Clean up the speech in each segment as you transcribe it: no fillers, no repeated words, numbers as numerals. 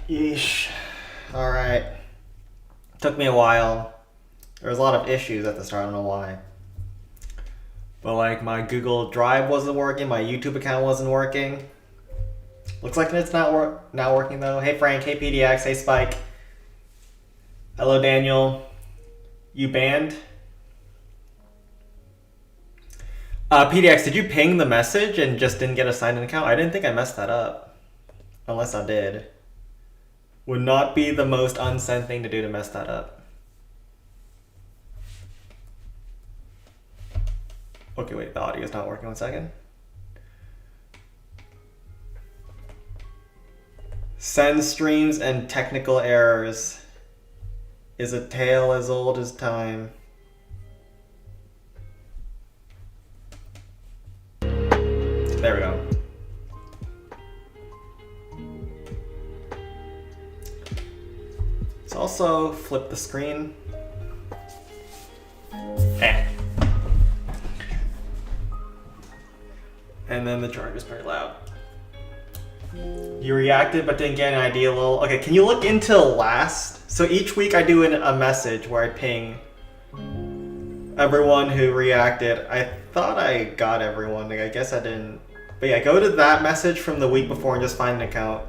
Yeesh. Alright. Took me a while. There was a lot of issues at the start, I don't know why. But like my Google Drive wasn't working, my YouTube account wasn't working. Looks like it's not working though. Hey Frank, hey PDX, hey Spike. Hello Daniel. You banned? PDX, did you ping the message and just didn't get a signed in account? I didn't think I messed that up. Unless I did. Would not be the most unsent thing to do to mess that up. Okay, wait, the audio's not working. 1 second. Send streams and technical errors is a tale as old as time. There we go. Let's also flip the screen. And then the charger's pretty loud. You reacted but didn't get an idea, lol. Okay, can you look into last? So each week I do a message where I ping everyone who reacted. I thought I got everyone, I guess I didn't. But yeah, go to that message from the week before and just find an account.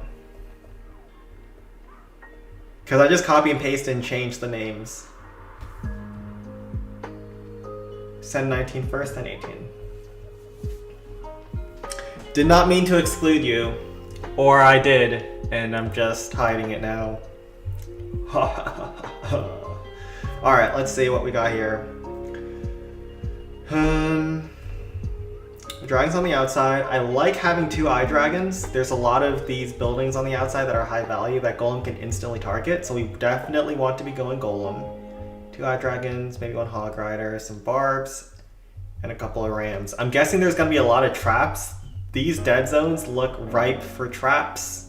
Because I just copy and paste and change the names. Send 19 first, then 18. Did not mean to exclude you. Or I did, and I'm just hiding it now. Alright, let's see what we got here. Dragons on the outside. I like having 2 eye dragons. There's a lot of these buildings on the outside that are high value that Golem can instantly target, so we definitely want to be going Golem. 2 eye dragons, maybe 1 hog rider, some barbs, and a couple of rams. I'm guessing there's going to be a lot of traps. These dead zones look ripe for traps.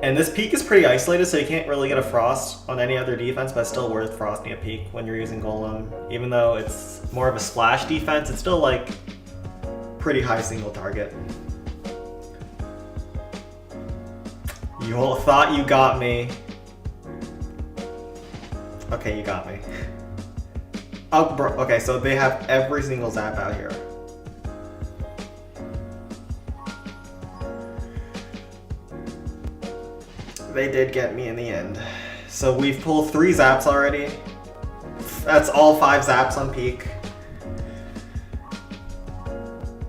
And this peak is pretty isolated, so you can't really get a frost on any other defense, but it's still worth frosting a peak when you're using Golem. Even though it's more of a splash defense, it's still like pretty high single target. You all thought you got me. Okay, you got me. Oh, bro. Okay, so they have every single zap out here. They did get me in the end. So we've pulled 3 zaps already. That's all 5 zaps on peak.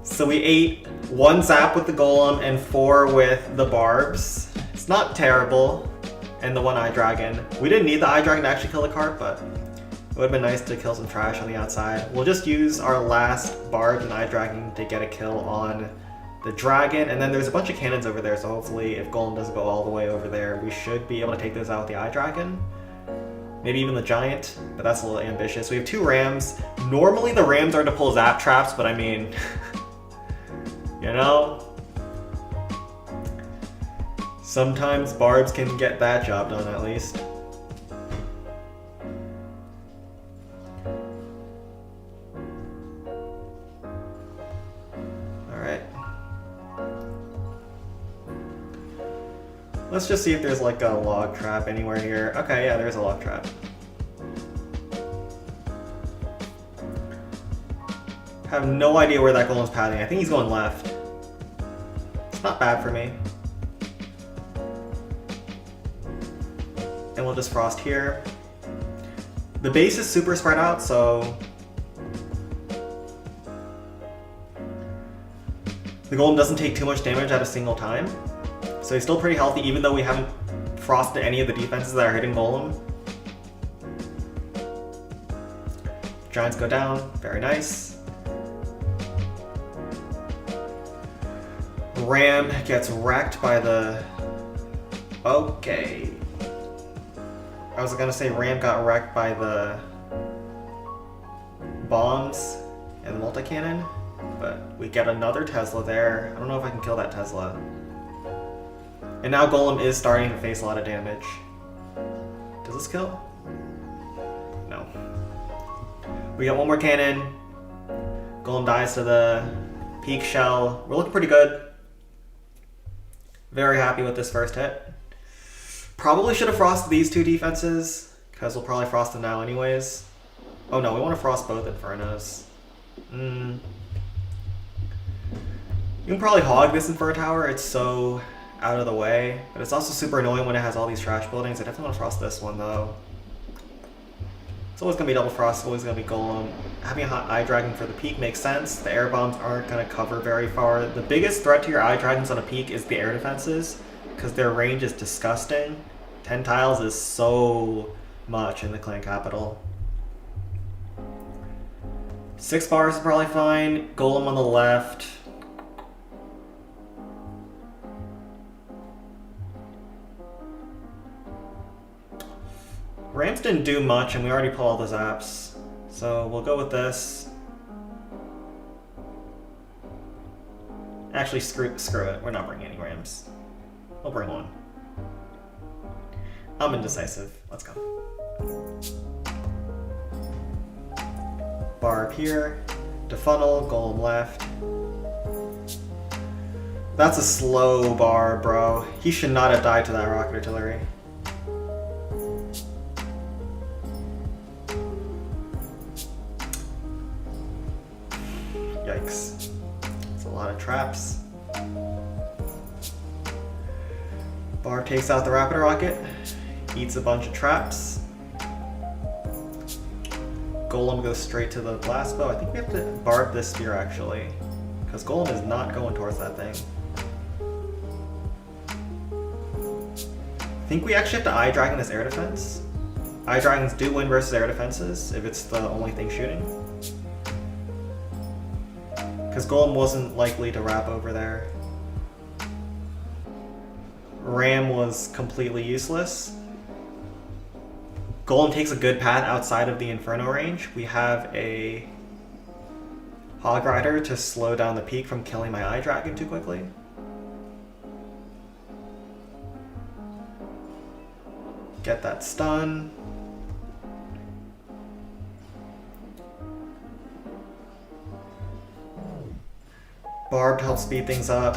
So we ate 1 zap with the Golem and 4 with the Barbs. It's not terrible. And the 1 Eye Dragon. We didn't need the Eye Dragon to actually kill the cart, but it would have been nice to kill some trash on the outside. We'll just use our last Barb and Eye Dragon to get a kill on the dragon, and then there's a bunch of cannons over there, so hopefully if Golem doesn't go all the way over there, we should be able to take those out with the Eye Dragon. Maybe even the Giant, but that's a little ambitious. We have 2 Rams. Normally the Rams are to pull Zap Traps, but I mean, you know? Sometimes Barbs can get that job done at least. Let's just see if there's like a log trap anywhere here. Okay, yeah, there's a log trap. Have no idea where that Golem's padding. I think he's going left. It's not bad for me. And we'll just frost here. The base is super spread out, so the Golem doesn't take too much damage at a single time. So he's still pretty healthy, even though we haven't frosted any of the defenses that are hitting Golem. Giants go down, very nice. Ram gets wrecked by the... Okay. I was gonna say Ram got wrecked by the bombs and the multi-cannon, but we get another Tesla there. I don't know if I can kill that Tesla. And now Golem is starting to face a lot of damage. Does this kill? No. We got 1 more cannon. Golem dies to the peak shell. We're looking pretty good. Very happy with this first hit. Probably should have frosted these two defenses, because we'll probably frost them now anyways. Oh no, we want to frost both Infernos. You can probably hog this Inferno Tower, it's so out of the way. But it's also super annoying when it has all these trash buildings. I definitely want to frost this one though. It's always going to be double frost, it's always going to be Golem. Having a hot Eye Dragon for the peak makes sense. The air bombs aren't going to cover very far. The biggest threat to your Eye Dragons on a peak is the air defenses, because their range is disgusting. 10 tiles is so much in the clan capital. 6 bars is probably fine. Golem on the left. Rams didn't do much, and we already pulled all the zaps. So we'll go with this. Actually, screw it. We're not bringing any Rams. We'll bring one. I'm indecisive. Let's go. Barb here. Defunnel, Golem left. That's a slow bar, bro. He should not have died to that rocket artillery. Yikes. It's a lot of traps. Barb takes out the rapid rocket. Eats a bunch of traps. Golem goes straight to the blast bow. I think we have to barb this spear actually, because Golem is not going towards that thing. I think we actually have to Eye Dragon this air defense. Eye Dragons do win versus air defenses if it's the only thing shooting. Because Golem wasn't likely to wrap over there. Ram was completely useless. Golem takes a good path outside of the Inferno range. We have a Hog Rider to slow down the peak from killing my Eye Dragon too quickly. Get that stun. Barb to help speed things up.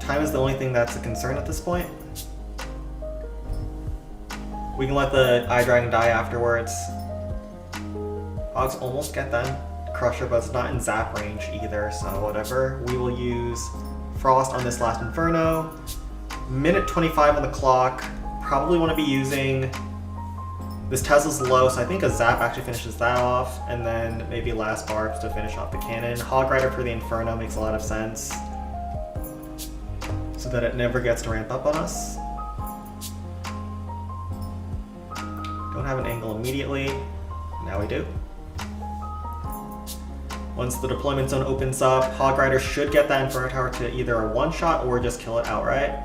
Time is the only thing that's a concern at this point. We can let the Eye Dragon die afterwards. Hogs almost get them. Crusher, but it's not in zap range either, so whatever. We will use Frost on this last Inferno. Minute 25 on the clock. Probably want to be using... This Tesla's low, so I think a zap actually finishes that off, and then maybe last barbs to finish off the cannon. Hog Rider for the Inferno makes a lot of sense, so that it never gets to ramp up on us. Don't have an angle immediately. Now we do. Once the deployment zone opens up, Hog Rider should get that Inferno Tower to either a one-shot or just kill it outright.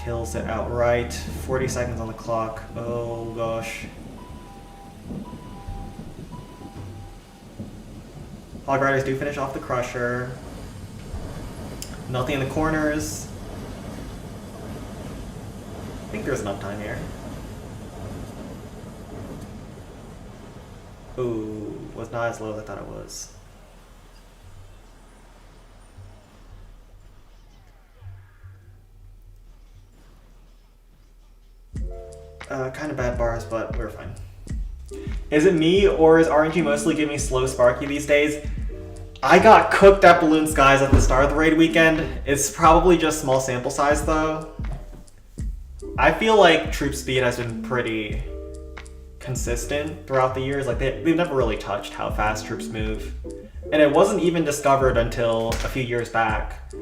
Kills it outright. 40 seconds on the clock. Oh gosh. Hog Riders do finish off the Crusher. Nothing in the corners. I think there's enough time here. Ooh, was not as low as I thought it was. Kind of bad bars, but we're fine. Is it me, or is RNG mostly giving me slow Sparky these days? I got cooked at Balloon Skies at the start of the raid weekend. It's probably just small sample size though. I feel like troop speed has been pretty consistent throughout the years. Like they've never really touched how fast troops move. And it wasn't even discovered until a few years back.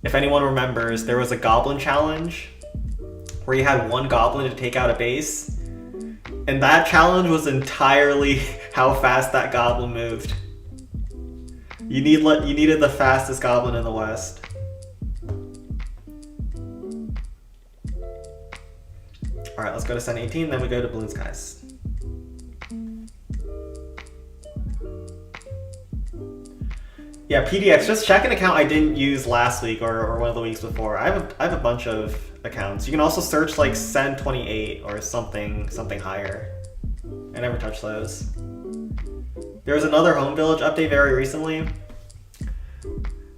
If anyone remembers, there was a goblin challenge where you had one goblin to take out a base. And that challenge was entirely how fast that goblin moved. You needed the fastest goblin in the West. Alright, let's go to Sun 18, then we go to Balloon Skies. Yeah, PDX, just check an account I didn't use last week or one of the weeks before. I have a bunch of accounts. You can also search like Sen28 or something higher. I never touched those. There was another Home Village update very recently.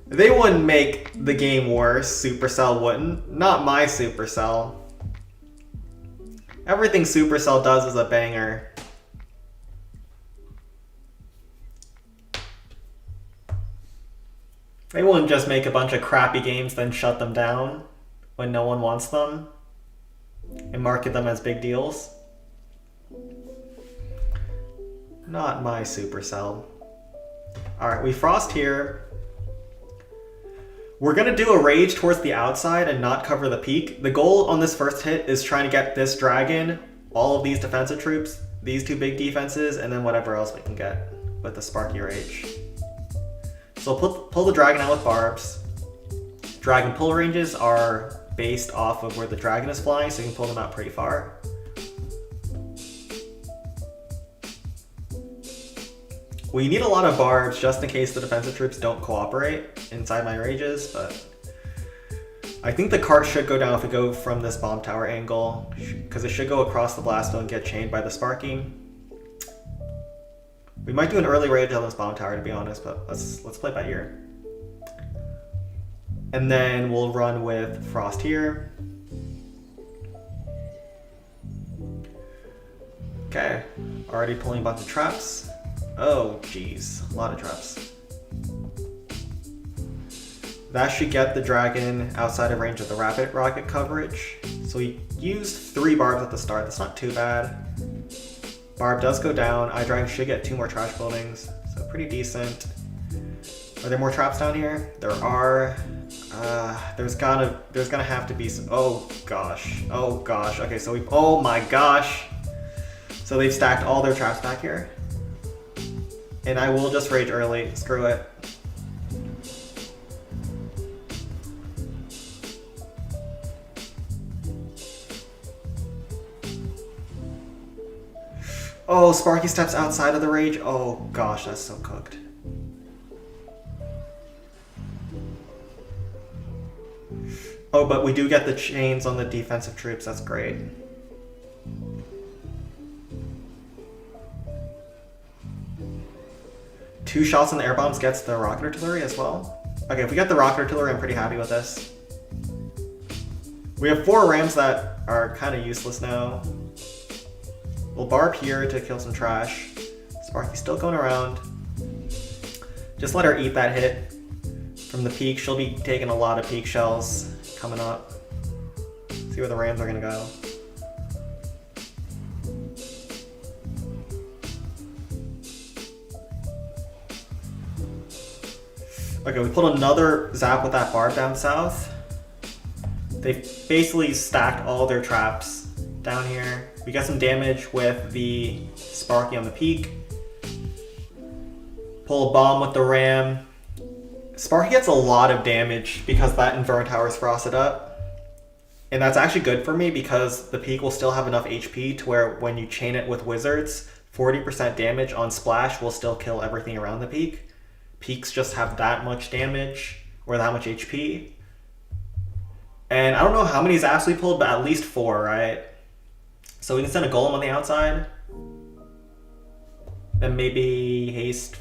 They wouldn't make the game worse. Supercell wouldn't. Not my Supercell. Everything Supercell does is a banger. They wouldn't just make a bunch of crappy games then shut them down when no one wants them and market them as big deals. Not my Supercell. Alright, we frost here. We're gonna do a rage towards the outside and not cover the peak. The goal on this first hit is trying to get this dragon, all of these defensive troops, these two big defenses, and then whatever else we can get with the Sparky Rage. So pull the dragon out with barbs. Dragon pull ranges are based off of where the dragon is flying, so you can pull them out pretty far. We need a lot of barbs just in case the defensive troops don't cooperate inside my rages, but I think the cart should go down if we go from this bomb tower angle, because it should go across the blast field and get chained by the Sparky. We might do an early rage on this bomb tower, to be honest, but let's play by ear. And then we'll run with Frost here. Okay, already pulling a bunch of traps. Oh, geez, a lot of traps. That should get the dragon outside of range of the rapid rocket coverage. So we used 3 barbs at the start. That's not too bad. Barb does go down. iDragon should get 2 more trash buildings, so pretty decent. Are there more traps down here? There are. There's gonna have to be some. Oh gosh. Oh gosh. Okay, so we. Oh my gosh. So they've stacked all their traps back here. And I will just rage early. Screw it. Oh, Sparky steps outside of the rage. Oh gosh, that's so cooked. Oh, but we do get the chains on the defensive troops. That's great. Two shots on the air bombs gets the rocket artillery as well. Okay, if we get the rocket artillery, I'm pretty happy with this. We have 4 rams that are kind of useless now. We'll barb here to kill some trash. Sparky's still going around. Just let her eat that hit from the peak. She'll be taking a lot of peak shells coming up. See where the rams are gonna go. Okay, we put another zap with that barb down south. They've basically stacked all their traps down here. We got some damage with the Sparky on the peak. Pull a bomb with the ram. Sparky gets a lot of damage because that Inferno Tower is frosted up. And that's actually good for me because the peak will still have enough HP to where when you chain it with wizards, 40% damage on splash will still kill everything around the peak. Peaks just have that much damage or that much HP. And I don't know how many zaps we pulled, but at least 4, right? So we can send a golem on the outside. And maybe haste.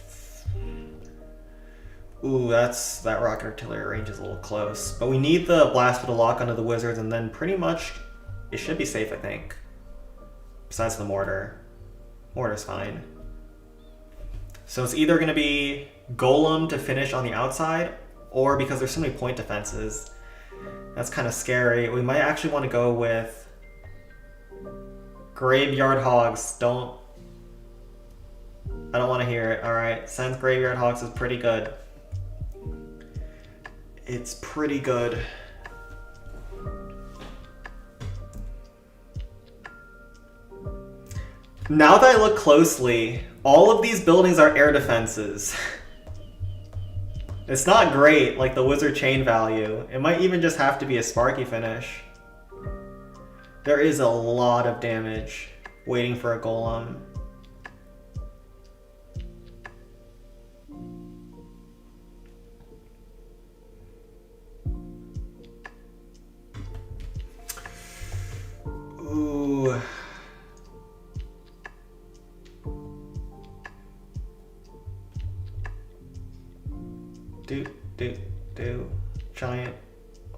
Ooh, that rocket artillery range is a little close. But we need the blaster to lock onto the wizards and then pretty much it should be safe, I think. Besides the mortar. Mortar's fine. So it's either going to be golem to finish on the outside, or because there's so many point defenses, that's kind of scary. We might actually want to go with Graveyard Hogs. I don't want to hear it. Alright, Sense Graveyard Hogs is pretty good. It's pretty good. Now that I look closely, all of these buildings are air defenses. It's not great, like the wizard chain value. It might even just have to be a Sparky finish. There is a lot of damage waiting for a golem. Ooh. Giant,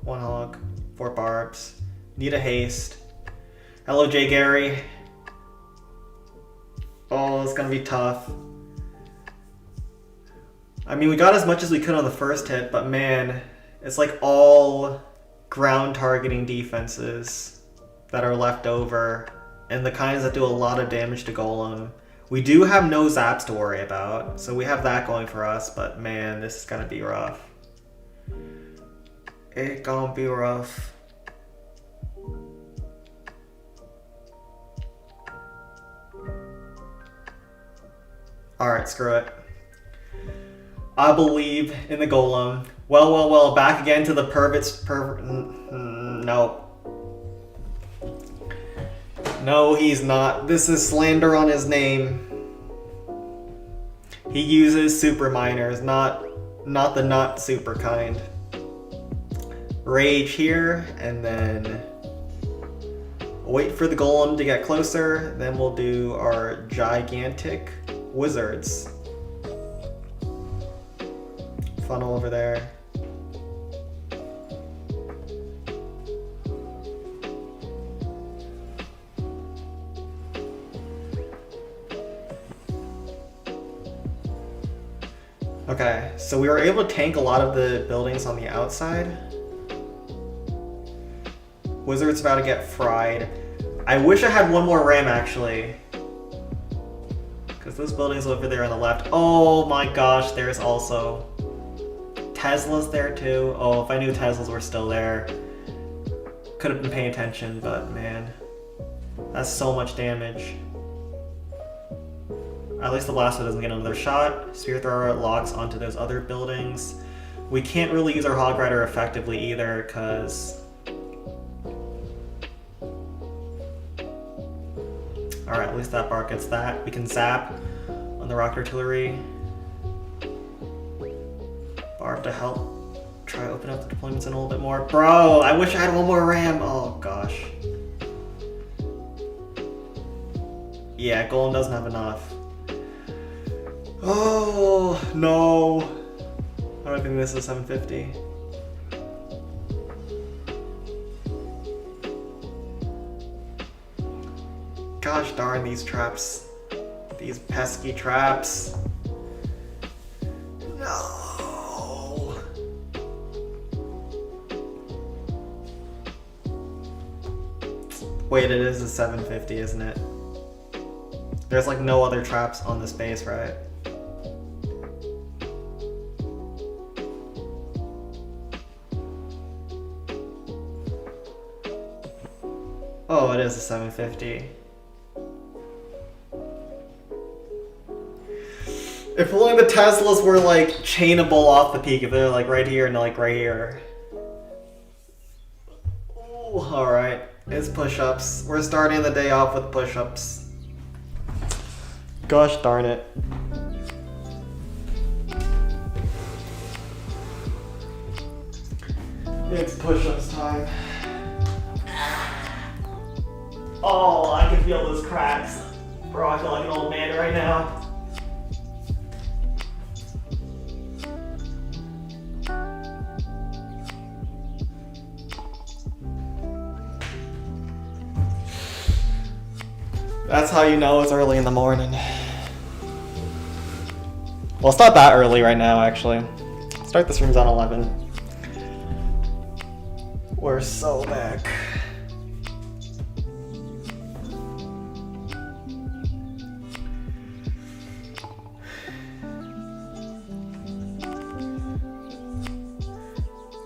1 hog, 4 barbs. Need a haste. Hello, Jay Gary. Oh, it's gonna be tough. I mean, we got as much as we could on the first hit, but man, it's like all ground targeting defenses that are left over, and the kinds that do a lot of damage to Golem. We do have no zaps to worry about, so we have that going for us, but man, this is gonna be rough. It's gonna be rough. Alright, screw it. I believe in the Golem. Well, back again to the nope. No, he's not. This is slander on his name. He uses super miners, not the not super kind. Rage here, and then wait for the Golem to get closer, then we'll do our gigantic wizards. Funnel over there. Okay, so we were able to tank a lot of the buildings on the outside. Wizard's about to get fried. I wish I had one more ram actually. Because those buildings over there on the left. Oh my gosh, there's also Tesla's there too. Oh, if I knew Teslas were still there. Could have been paying attention, but man. That's so much damage. At least the blaster doesn't get another shot. Spear thrower locks onto those other buildings. We can't really use our Hog Rider effectively either, because... Alright, at least that bar gets that. We can zap on the rocket artillery. Barb to help try to open up the deployments in a little bit more. Bro, I wish I had one more ram. Oh gosh. Yeah, Golem doesn't have enough. Oh no. I don't think this is 750. Gosh darn these traps. These pesky traps. No. Wait, it is a 750, isn't it? There's like no other traps on this base, right? Oh, it is a 750. If only the Teslas were like chainable off the peak, if they're like right here and like right here. Ooh, alright, it's push-ups. We're starting the day off with push-ups. Gosh darn it. It's push-ups time. Oh, I can feel those cracks. Bro, I feel like an old man right now. That's how you know it's early in the morning. Well, it's not that early right now, actually. Start the streams on 11. We're so back.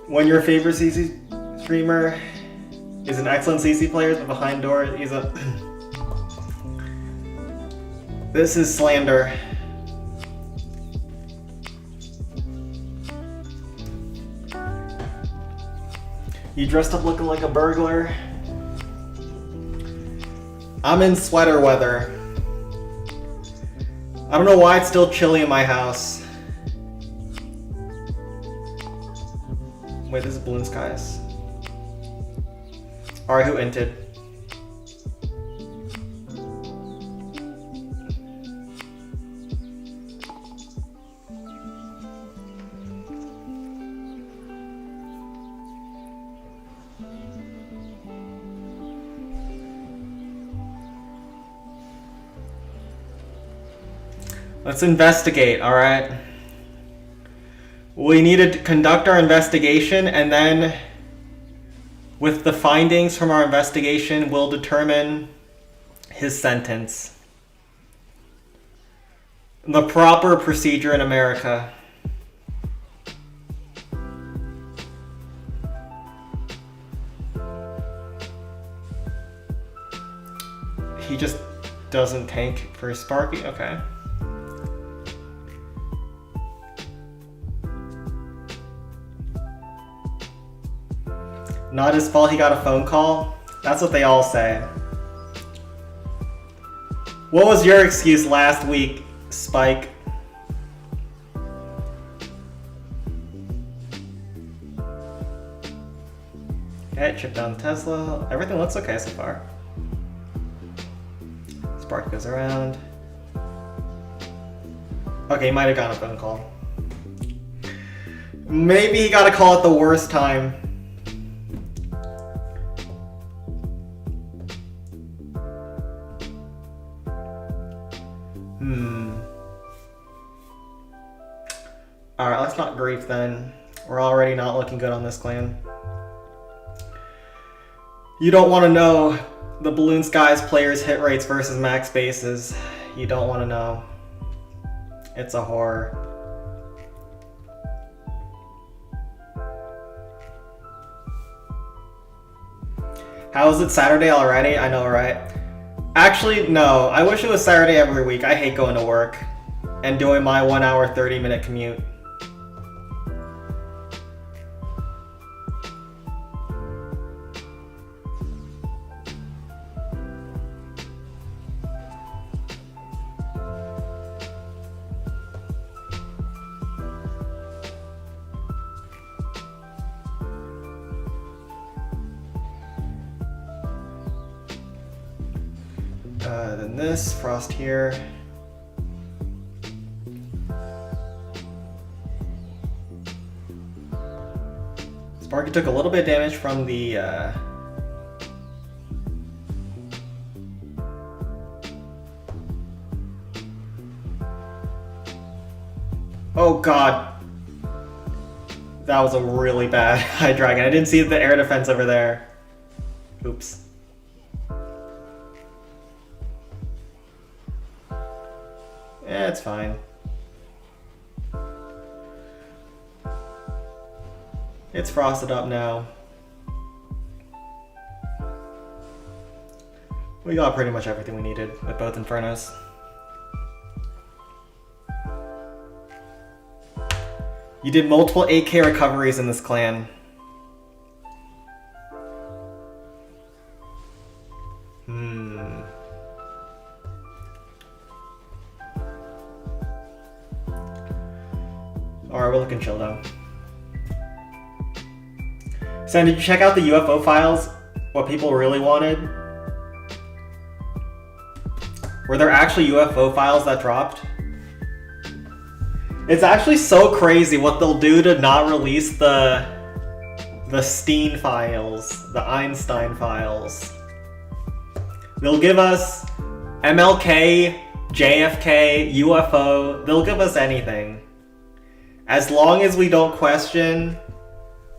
When your favorite CC streamer is an excellent CC player, but behind door, he's a... This is slander. You dressed up looking like a burglar. I'm in sweater weather. I don't know why it's still chilly in my house. Wait, this is Balloon Skies. Alright, who inted? Let's investigate, alright? We need to conduct our investigation, and then with the findings from our investigation, we'll determine his sentence. The proper procedure in America. He just doesn't tank for Sparky? Okay. Not his fault he got a phone call? That's what they all say. What was your excuse last week, Spike? Okay, chip down the Tesla. Everything looks okay so far. Spark goes around. Okay, he might have gotten a phone call. Maybe he got a call at the worst time. Alright, let's not grief then. We're already not looking good on this clan. You don't want to know the Balloon Skies players' hit rates versus max bases. You don't want to know. It's a horror. How is it Saturday already? I know, right? Actually, no. I wish it was Saturday every week. I hate going to work and doing my 1 hour, 30-minute commute. Then this, Frost here. Sparky took a little bit of damage from the oh god. That was a really bad High Dragon. I didn't see the air defense over there. Oops. Yeah, it's fine. It's frosted up now. We got pretty much everything we needed with both Infernos. You did multiple 8K recoveries in this clan. Alright, we're looking chill though. Sam, did you check out the UFO files? What people really wanted? Were there actually UFO files that dropped? It's actually so crazy what they'll do to not release the Steen files, the Einstein files. They'll give us MLK, JFK, UFO, they'll give us anything. As long as we don't question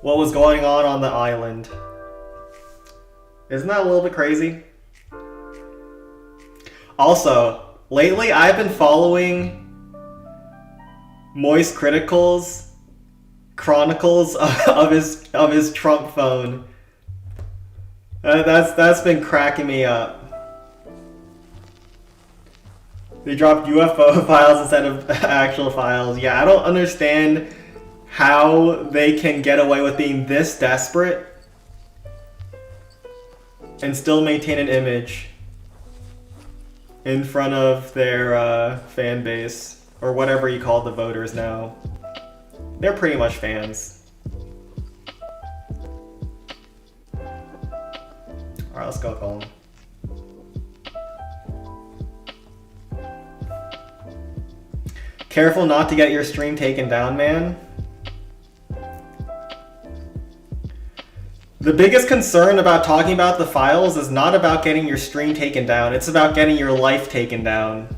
what was going on the island. Isn't that a little bit crazy? Also, lately I've been following Moist Critical's chronicles of his Trump phone. That's been cracking me up. They dropped UFO files instead of actual files. Yeah, I don't understand how they can get away with being this desperate and still maintain an image in front of their fan base, or whatever you call the voters now. They're pretty much fans. Alright, let's go call them. Careful not to get your stream taken down, man. The biggest concern about talking about the files is not about getting your stream taken down, it's about getting your life taken down.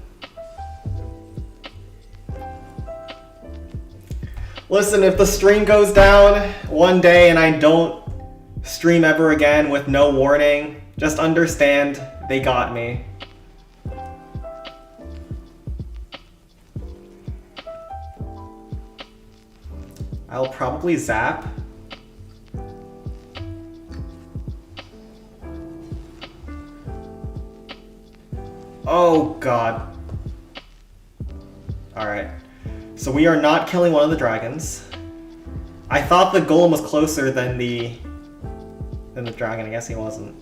Listen, if the stream goes down one day and I don't stream ever again with no warning, just understand they got me. I'll probably zap. Oh god. Alright. So we are not killing one of the dragons. I thought the golem was closer than the dragon. I guess he wasn't.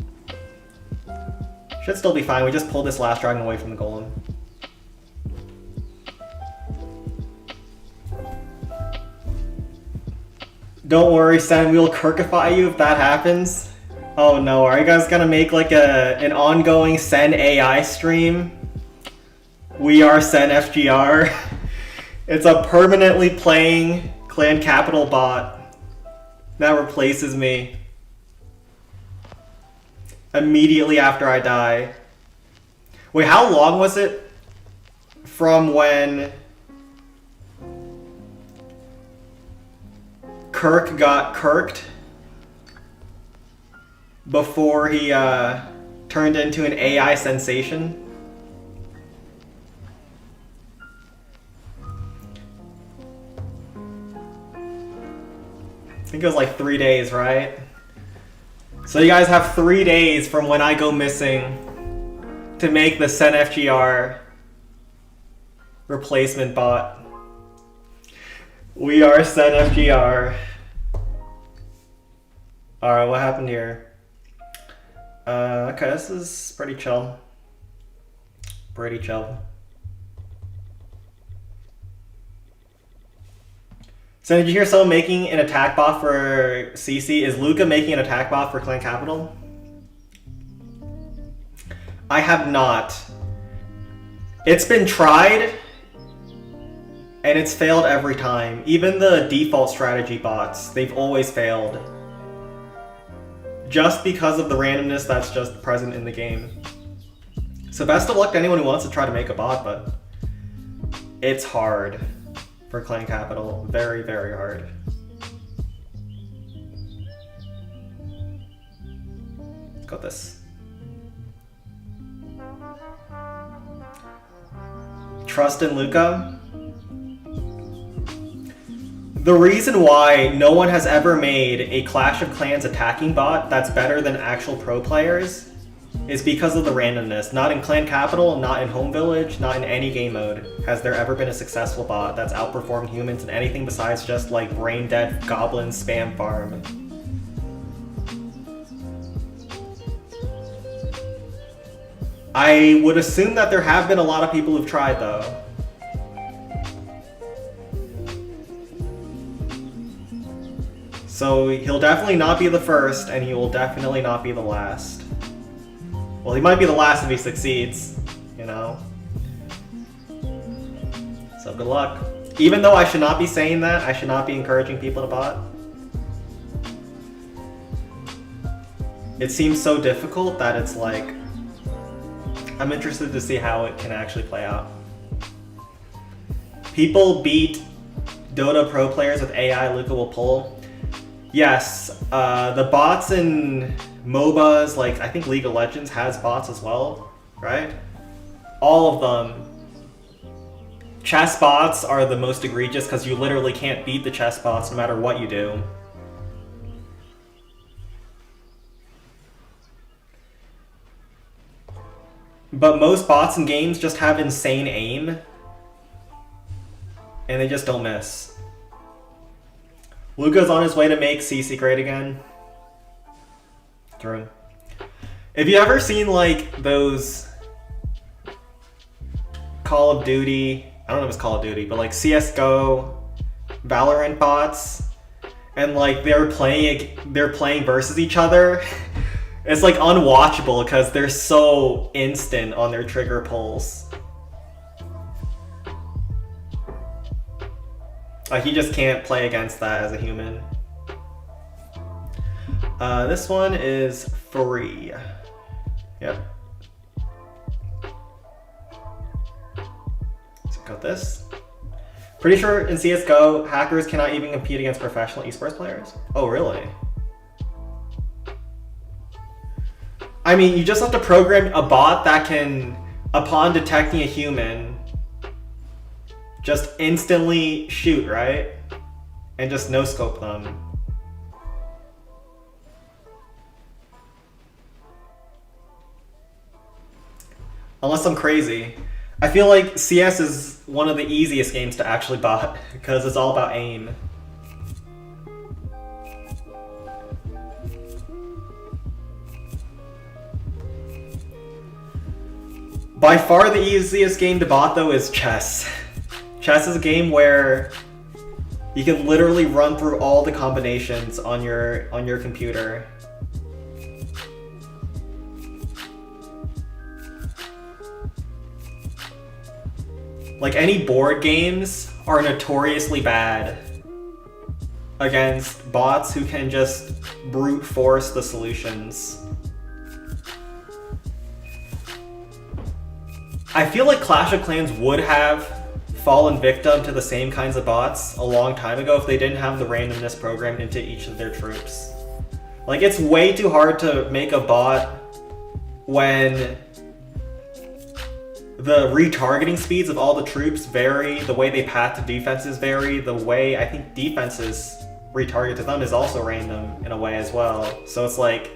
Should still be fine. We just pulled this last dragon away from the golem. Don't worry, Sen, we will Kirkify you if that happens. Oh no, are you guys gonna make like an ongoing Sen AI stream? We are Sen FGR. It's a permanently playing Clan Capital bot that replaces me immediately after I die. Wait, how long was it from when Kirk got kirked before he turned into an AI sensation? I think it was like 3 days, right? So you guys have 3 days from when I go missing to make the Sen FGR replacement bot. We are Sen FGR. Alright, what happened here? Okay, this is pretty chill. Pretty chill. So did you hear someone making an attack bot for CC? Is Luca making an attack bot for Clan Capital? I have not. It's been tried, and it's failed every time. Even the default strategy bots, they've always failed. Just because of the randomness that's just present in the game. So best of luck to anyone who wants to try to make a bot, but it's hard. For Clan Capital, very, very hard. Got this. Trust in Luca. The reason why no one has ever made a Clash of Clans attacking bot that's better than actual pro players is because of the randomness. Not in Clan Capital, not in Home Village, not in any game mode has there ever been a successful bot that's outperformed humans in anything besides just like brain dead goblin spam farm. I would assume that there have been a lot of people who've tried though. So he'll definitely not be the first, and he will definitely not be the last. Well, he might be the last if he succeeds, you know? So good luck. Even though I should not be saying that, I should not be encouraging people to bot. It seems so difficult that it's like, I'm interested to see how it can actually play out. People beat Dota pro players with AI Luca will pull. Yes, the bots in MOBAs, like I think League of Legends has bots as well, right? All of them. Chess bots are the most egregious because you literally can't beat the chess bots no matter what you do. But most bots in games just have insane aim, and they just don't miss. Luca's on his way to make CC great again. True. If you ever seen like those Call of Duty, I don't know if it's Call of Duty, but like CSGO, Valorant bots, and like they're playing versus each other, it's like unwatchable because they're so instant on their trigger pulls. Like you just can't play against that as a human. This one is free. Yep. So got this. Pretty sure in CSGO, hackers cannot even compete against professional esports players. Oh, really? I mean, you just have to program a bot that can, upon detecting a human, just instantly shoot, right? And just no-scope them. Unless I'm crazy. I feel like CS is one of the easiest games to actually bot, because it's all about aim. By far the easiest game to bot though is chess. Chess is a game where you can literally run through all the combinations on your computer. Like, any board games are notoriously bad against bots who can just brute force the solutions. I feel like Clash of Clans would have fallen victim to the same kinds of bots a long time ago if they didn't have the randomness programmed into each of their troops. Like, it's way too hard to make a bot when the retargeting speeds of all the troops vary, the way they path to defenses vary, the way I think defenses retarget to them is also random in a way as well. So it's like,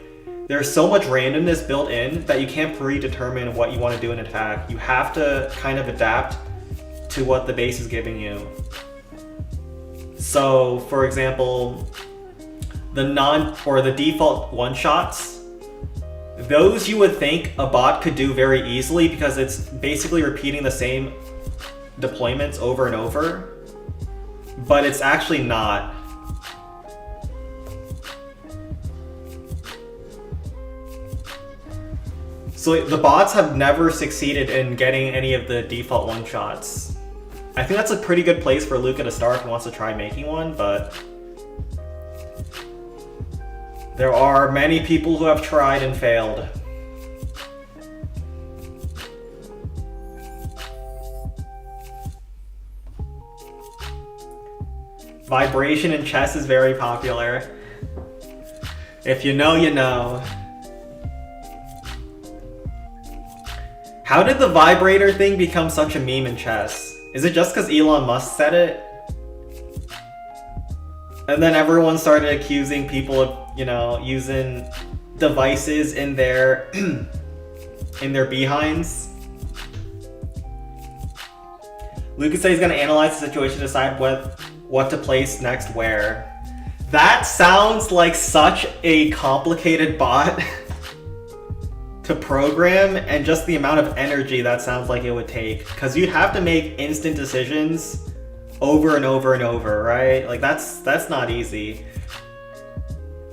there's so much randomness built in that you can't predetermine what you want to do in attack. You have to kind of adapt to what the base is giving you. So, for example, the default one-shots, those you would think a bot could do very easily because it's basically repeating the same deployments over and over, but it's actually not. So the bots have never succeeded in getting any of the default one-shots. I think that's a pretty good place for Luca to start if he wants to try making one, but there are many people who have tried and failed. Vibration in chess is very popular. If you know, you know. How did the vibrator thing become such a meme in chess? Is it just because Elon Musk said it? And then everyone started accusing people of, you know, using devices in their in their behinds. Lucas said he's gonna analyze the situation to decide what to place next where. That sounds like such a complicated bot to program, and just the amount of energy that sounds like it would take, because you'd have to make instant decisions over and over and over, right? Like, that's not easy.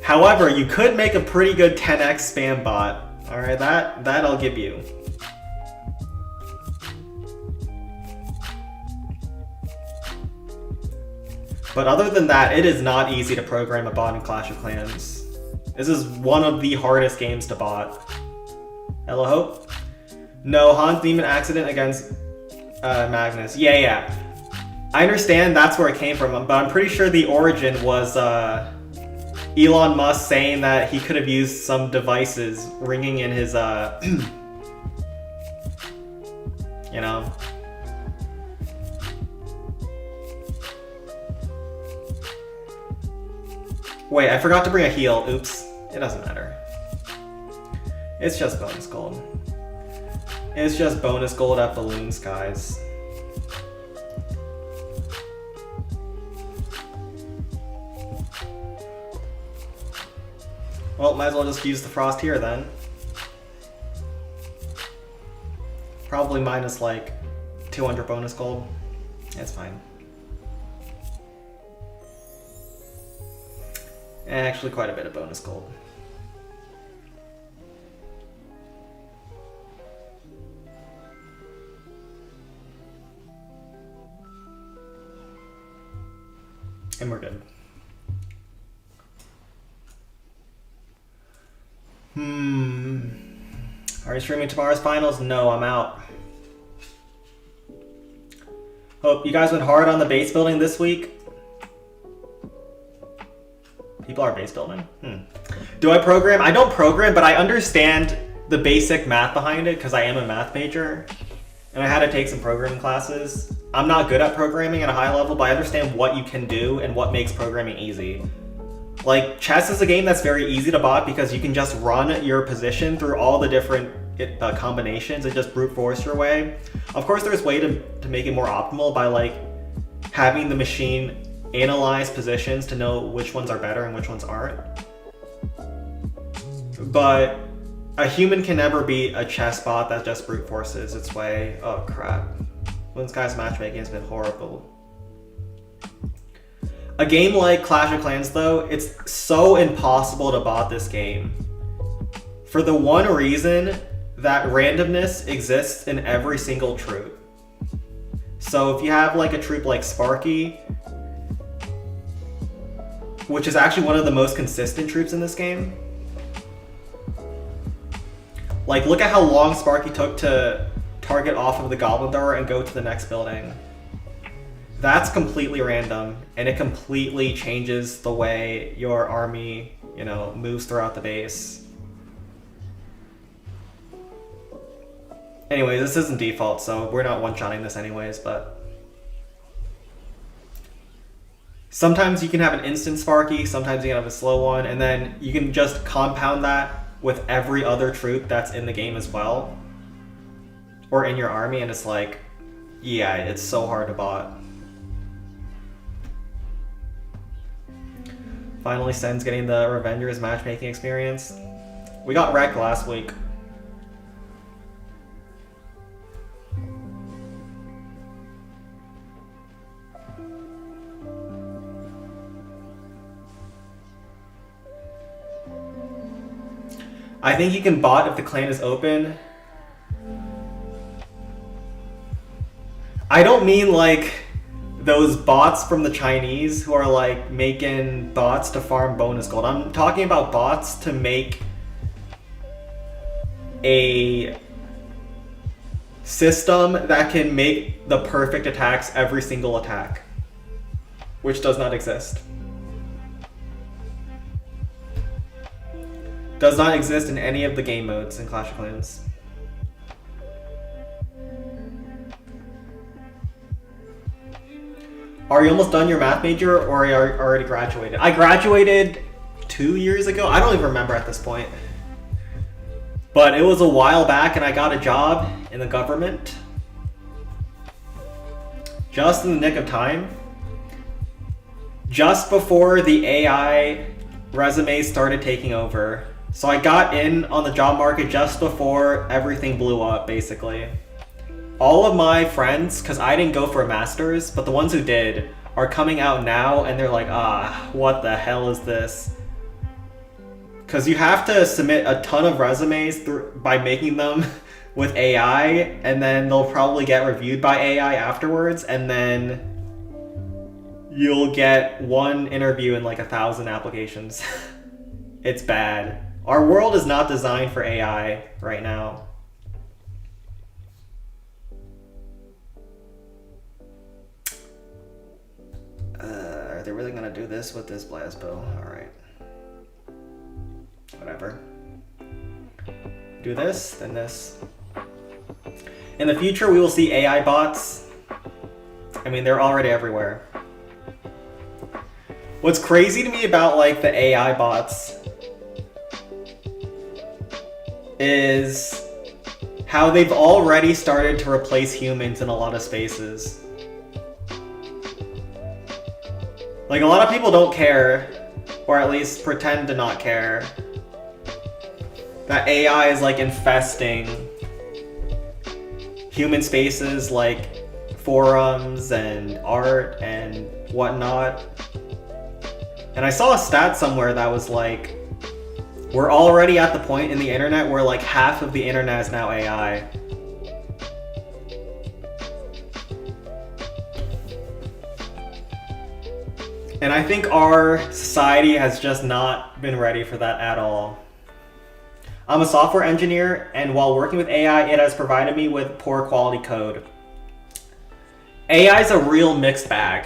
However, you could make a pretty good 10x spam bot. All right, that I'll give you. But other than that, it is not easy to program a bot in Clash of Clans. This is one of the hardest games to bot. Hello, Hope? No, Hans Demon accident against Magnus. Yeah. I understand that's where it came from, but I'm pretty sure the origin was Elon Musk saying that he could have used some devices ringing in his, you know. Wait, I forgot to bring a heal. Oops. It doesn't matter. It's just bonus gold. It's just bonus gold at balloons, guys. Well, might as well just use the frost here then. Probably minus like 200 bonus gold. It's fine. Actually, quite a bit of bonus gold. And we're good. Are you streaming tomorrow's finals? No, I'm out. Hope you guys went hard on the base building this week. People are base building. Do I program? I don't program, but I understand the basic math behind it because I am a math major and I had to take some programming classes. I'm not good at programming at a high level, but I understand what you can do and what makes programming easy. Like, chess is a game that's very easy to bot because you can just run your position through all the different combinations and just brute force your way. Of course, there's a way to make it more optimal by like having the machine analyze positions to know which ones are better and which ones aren't. But a human can never beat a chess bot that just brute forces its way. Oh crap. This guy's matchmaking has been horrible. A game like Clash of Clans though, it's so impossible to bot this game. For the one reason that randomness exists in every single troop. So if you have like a troop like Sparky, which is actually one of the most consistent troops in this game. Like, look at how long Sparky took to target off of the Goblin Thrower and go to the next building. That's completely random, and it completely changes the way your army, you know, moves throughout the base. Anyways, this isn't default, so we're not one-shotting this anyways, but... Sometimes you can have an instant Sparky, sometimes you can have a slow one, and then you can just compound that with every other troop that's in the game as well. Or in your army, and it's like, yeah, it's so hard to bot. Finally, Sen's getting the Revengers matchmaking experience. We got wrecked last week. I think you can bot if the clan is open. I don't mean like those bots from the Chinese who are like making bots to farm bonus gold. I'm talking about bots to make a system that can make the perfect attacks every single attack, which does not exist. Does not exist in any of the game modes in Clash of Clans. Are you almost done your math major, or are you already graduated? I graduated 2 years ago. I don't even remember at this point. But it was a while back and I got a job in the government. Just in the nick of time. Just before the AI resumes started taking over. So I got in on the job market just before everything blew up, basically. All of my friends, because I didn't go for a master's, but the ones who did, are coming out now and they're like, what the hell is this? Because you have to submit a ton of resumes by making them with AI, and then they'll probably get reviewed by AI afterwards, and then you'll get one interview in like 1,000 applications. It's bad. Our world is not designed for AI right now. Are they really gonna do this with this blast bow? Alright. Whatever. Do this, then this. In the future, we will see AI bots. I mean, they're already everywhere. What's crazy to me about like the AI bots is how they've already started to replace humans in a lot of spaces. Like, a lot of people don't care, or at least pretend to not care, that AI is like infesting human spaces like forums and art and whatnot. And I saw a stat somewhere that was like, we're already at the point in the internet where like half of the internet is now AI. And I think our society has just not been ready for that at all. I'm a software engineer, and while working with AI, it has provided me with poor quality code. AI is a real mixed bag.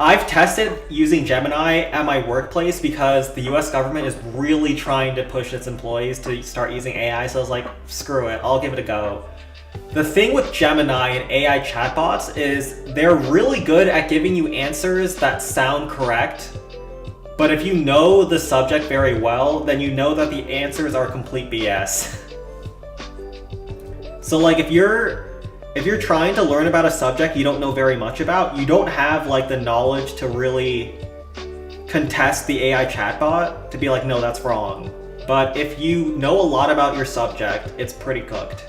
I've tested using Gemini at my workplace because the US government is really trying to push its employees to start using AI, so I was like, screw it, I'll give it a go. The thing with Gemini and AI chatbots is they're really good at giving you answers that sound correct, but if you know the subject very well, then you know that the answers are complete BS. So like if you're trying to learn about a subject you don't know very much about, you don't have like the knowledge to really contest the AI chatbot to be like, no, that's wrong. But if you know a lot about your subject, it's pretty cooked.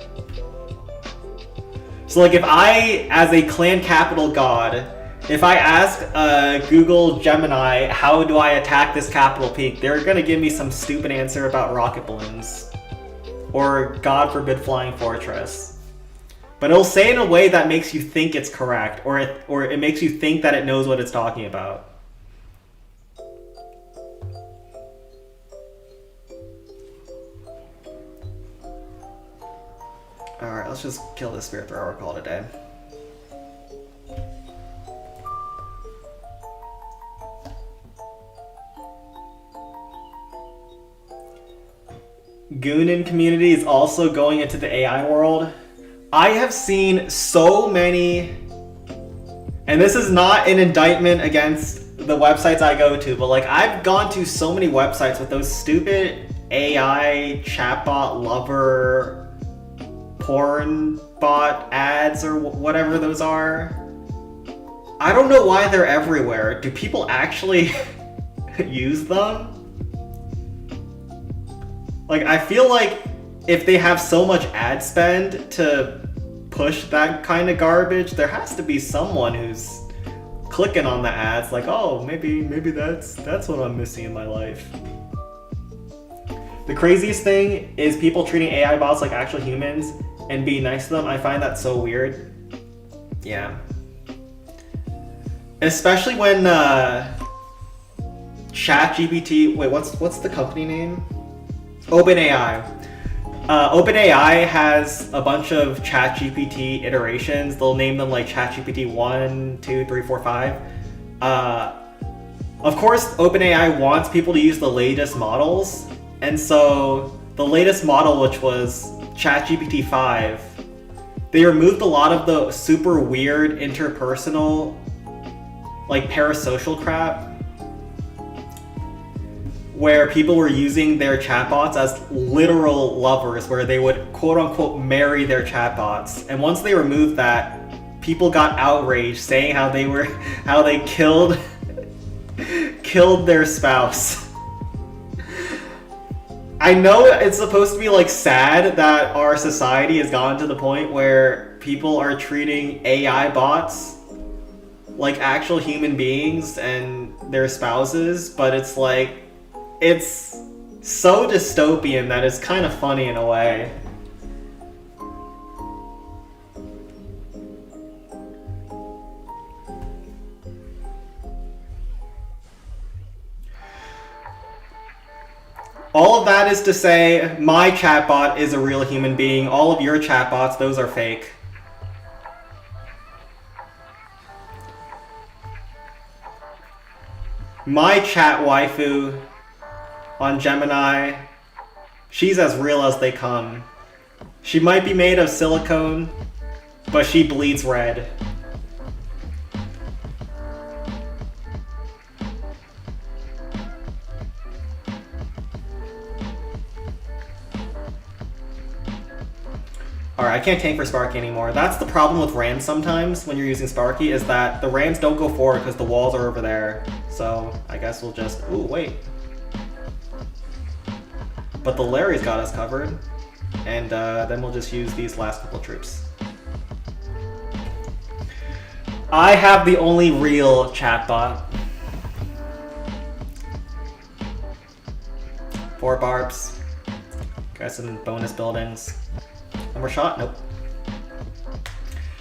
So like if I, as a clan capital god, if I ask Google Gemini, how do I attack this capital peak, they're gonna give me some stupid answer about rocket balloons. Or God forbid flying fortress. But it'll say it in a way that makes you think it's correct, or it makes you think that it knows what it's talking about. Alright, let's just kill this spirit thrower, call it a day. Goonin community is also going into the AI world. I have seen so many, and this is not an indictment against the websites I go to, but like I've gone to so many websites with those stupid AI chatbot lover porn bot ads or whatever those are. I don't know why they're everywhere. Do people actually use them? Like, I feel like if they have so much ad spend to push that kind of garbage, there has to be someone who's clicking on the ads like, oh, maybe that's what I'm missing in my life. The craziest thing is people treating AI bots like actual humans and being nice to them. I find that so weird. Yeah. Especially when ChatGPT, wait, what's the company name? OpenAI. OpenAI has a bunch of ChatGPT iterations. They'll name them like ChatGPT 1, 2, 3, 4, 5. Of course, OpenAI wants people to use the latest models. And so the latest model, which was ChatGPT 5, they removed a lot of the super weird interpersonal, like parasocial crap, where people were using their chatbots as literal lovers, where they would quote-unquote marry their chatbots. And once they removed that, people got outraged, saying how they killed their spouse. I know it's supposed to be like sad that our society has gotten to the point where people are treating AI bots like actual human beings and their spouses, but it's like, it's so dystopian that it's kind of funny in a way. All of that is to say, my chatbot is a real human being. All of your chatbots, those are fake. My chat waifu on Gemini, she's as real as they come. She might be made of silicone, but she bleeds red. Alright, I can't tank for Sparky anymore. That's the problem with Rams sometimes when you're using Sparky, is that the Rams don't go forward because the walls are over there. So I guess we'll just... Ooh, wait. But the Larry's got us covered. And then we'll just use these last couple troops. I have the only real chatbot. 4 barbs. Got some bonus buildings. One more shot? Nope.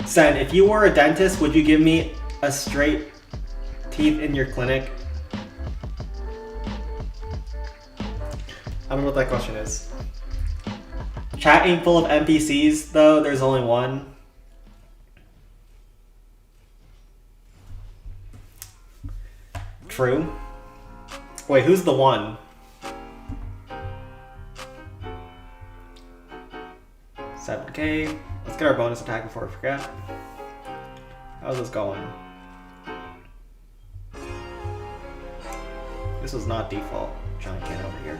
Sen, if you were a dentist, would you give me a straight teeth in your clinic? I don't know what that question is. Chat ain't full of NPCs, though. There's only one. True. Wait, who's the one? $7K. Let's get our bonus attack before we forget. How's this going? This was not default. Giant can over here.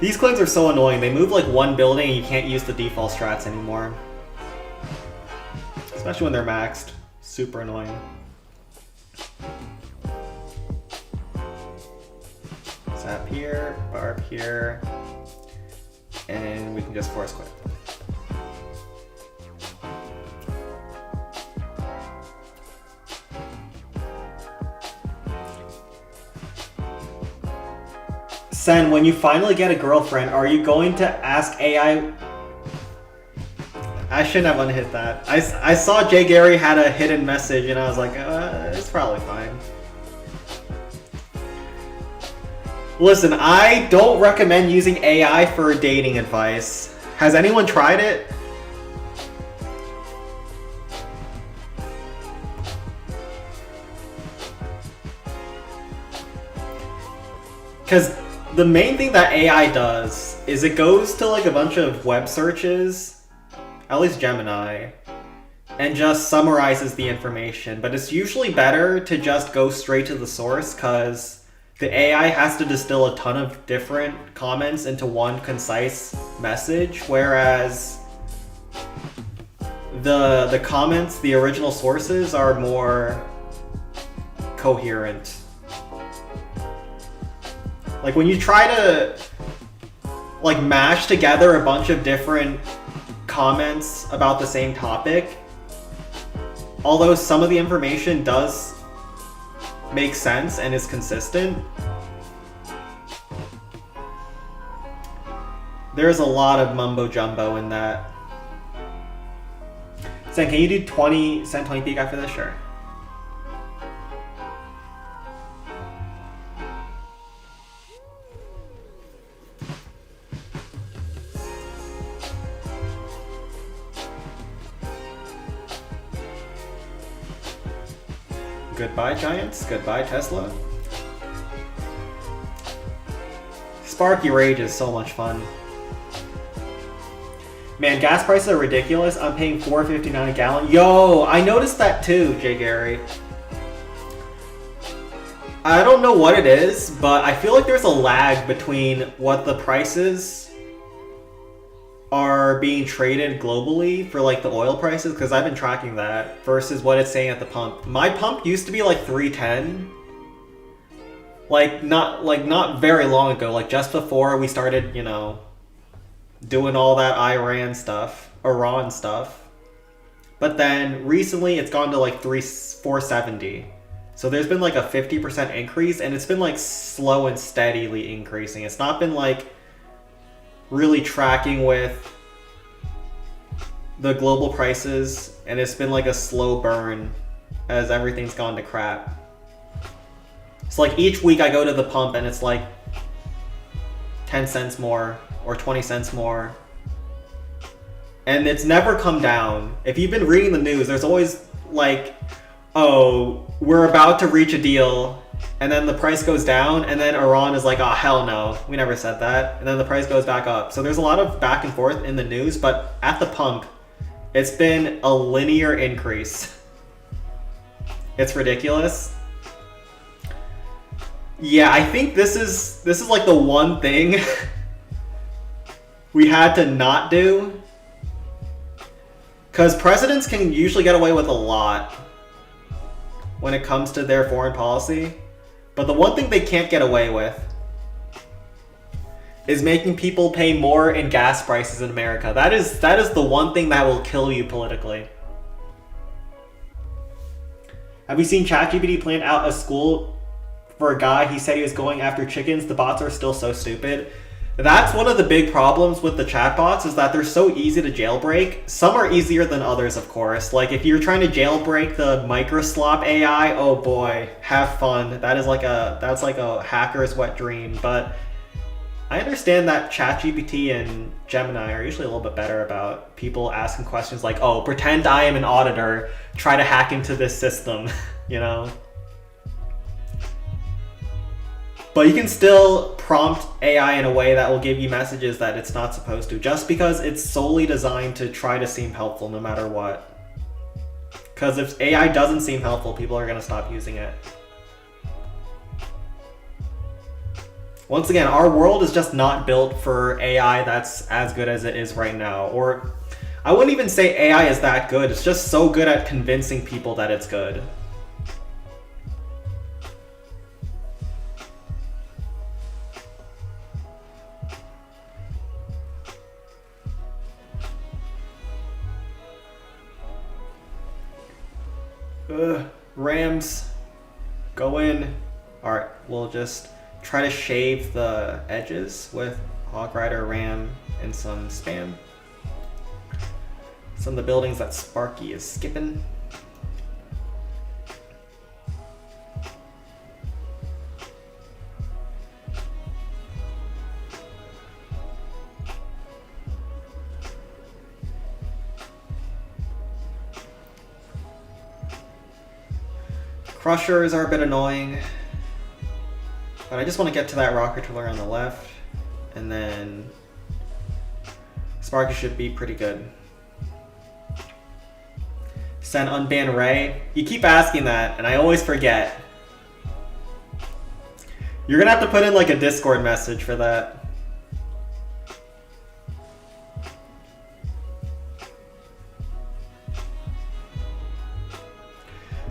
These clings are so annoying. They move like one building and you can't use the default strats anymore. Especially when they're maxed. Super annoying. Zap here, barb here, and we can just force quit. Sen, when you finally get a girlfriend, are you going to ask AI? I shouldn't have unhit that. I saw Jay Gary had a hidden message and I was like, it's probably fine. Listen, I don't recommend using AI for dating advice. Has anyone tried it? Because the main thing that AI does is it goes to like a bunch of web searches, at least Gemini, and just summarizes the information. But it's usually better to just go straight to the source because the AI has to distill a ton of different comments into one concise message, whereas the comments, the original sources, are more coherent. Like when you try to like mash together a bunch of different comments about the same topic, although some of the information does make sense and is consistent, there's a lot of mumbo jumbo in that. Sen, can you do 20 peak after this? Sure. Goodbye, Giants. Goodbye, Tesla. Sparky Rage is so much fun. Man, gas prices are ridiculous. I'm paying $4.59 a gallon. Yo, I noticed that too, Jay Gary. I don't know what it is, but I feel like there's a lag between what the prices are being traded globally for like the oil prices, because I've been tracking that, versus what it's saying at the pump. My pump used to be like $3.10, like not very long ago, like just before we started, you know, doing all that Iran stuff. But then recently it's gone to like $4.70. So there's been like a 50% increase, and it's been like slow and steadily increasing. It's not been like really tracking with the global prices, and it's been like a slow burn as everything's gone to crap. It's like each week I go to the pump and it's like 10 cents more or 20 cents more, and it's never come down. If you've been reading the news, there's always like, oh, we're about to reach a deal, and then the price goes down, and then Iran is like, oh, hell no, we never said that. And then the price goes back up. So there's a lot of back and forth in the news, but at the pump, it's been a linear increase. It's ridiculous. Yeah, I think this is like the one thing we had to not do. Because presidents can usually get away with a lot when it comes to their foreign policy. But the one thing they can't get away with is making people pay more in gas prices in America. That is the one thing that will kill you politically. Have you seen ChatGPT plan out a school for a guy? He said he was going after chickens. The bots are still so stupid. That's one of the big problems with the chatbots, is that they're so easy to jailbreak. Some are easier than others, of course. Like if you're trying to jailbreak the Microslop AI, oh boy, have fun. That's like a hacker's wet dream. But I understand that ChatGPT and Gemini are usually a little bit better about people asking questions like, oh, pretend I am an auditor, try to hack into this system. you know? But you can still prompt AI in a way that will give you messages that it's not supposed to, just because it's solely designed to try to seem helpful no matter what. Because if AI doesn't seem helpful, people are going to stop using it. Once again, our world is just not built for AI that's as good as it is right now. Or I wouldn't even say AI is that good. It's just so good at convincing people that it's good. Rams, go in. Alright, we'll just try to shave the edges with Hog Rider, Ram, and some spam. Some of the buildings that Sparky is skipping. Crushers are a bit annoying, but I just want to get to that rocket driller on the left, and then Sparky should be pretty good. Send unban Ray. You keep asking that, and I always forget. You're gonna have to put in like a Discord message for that.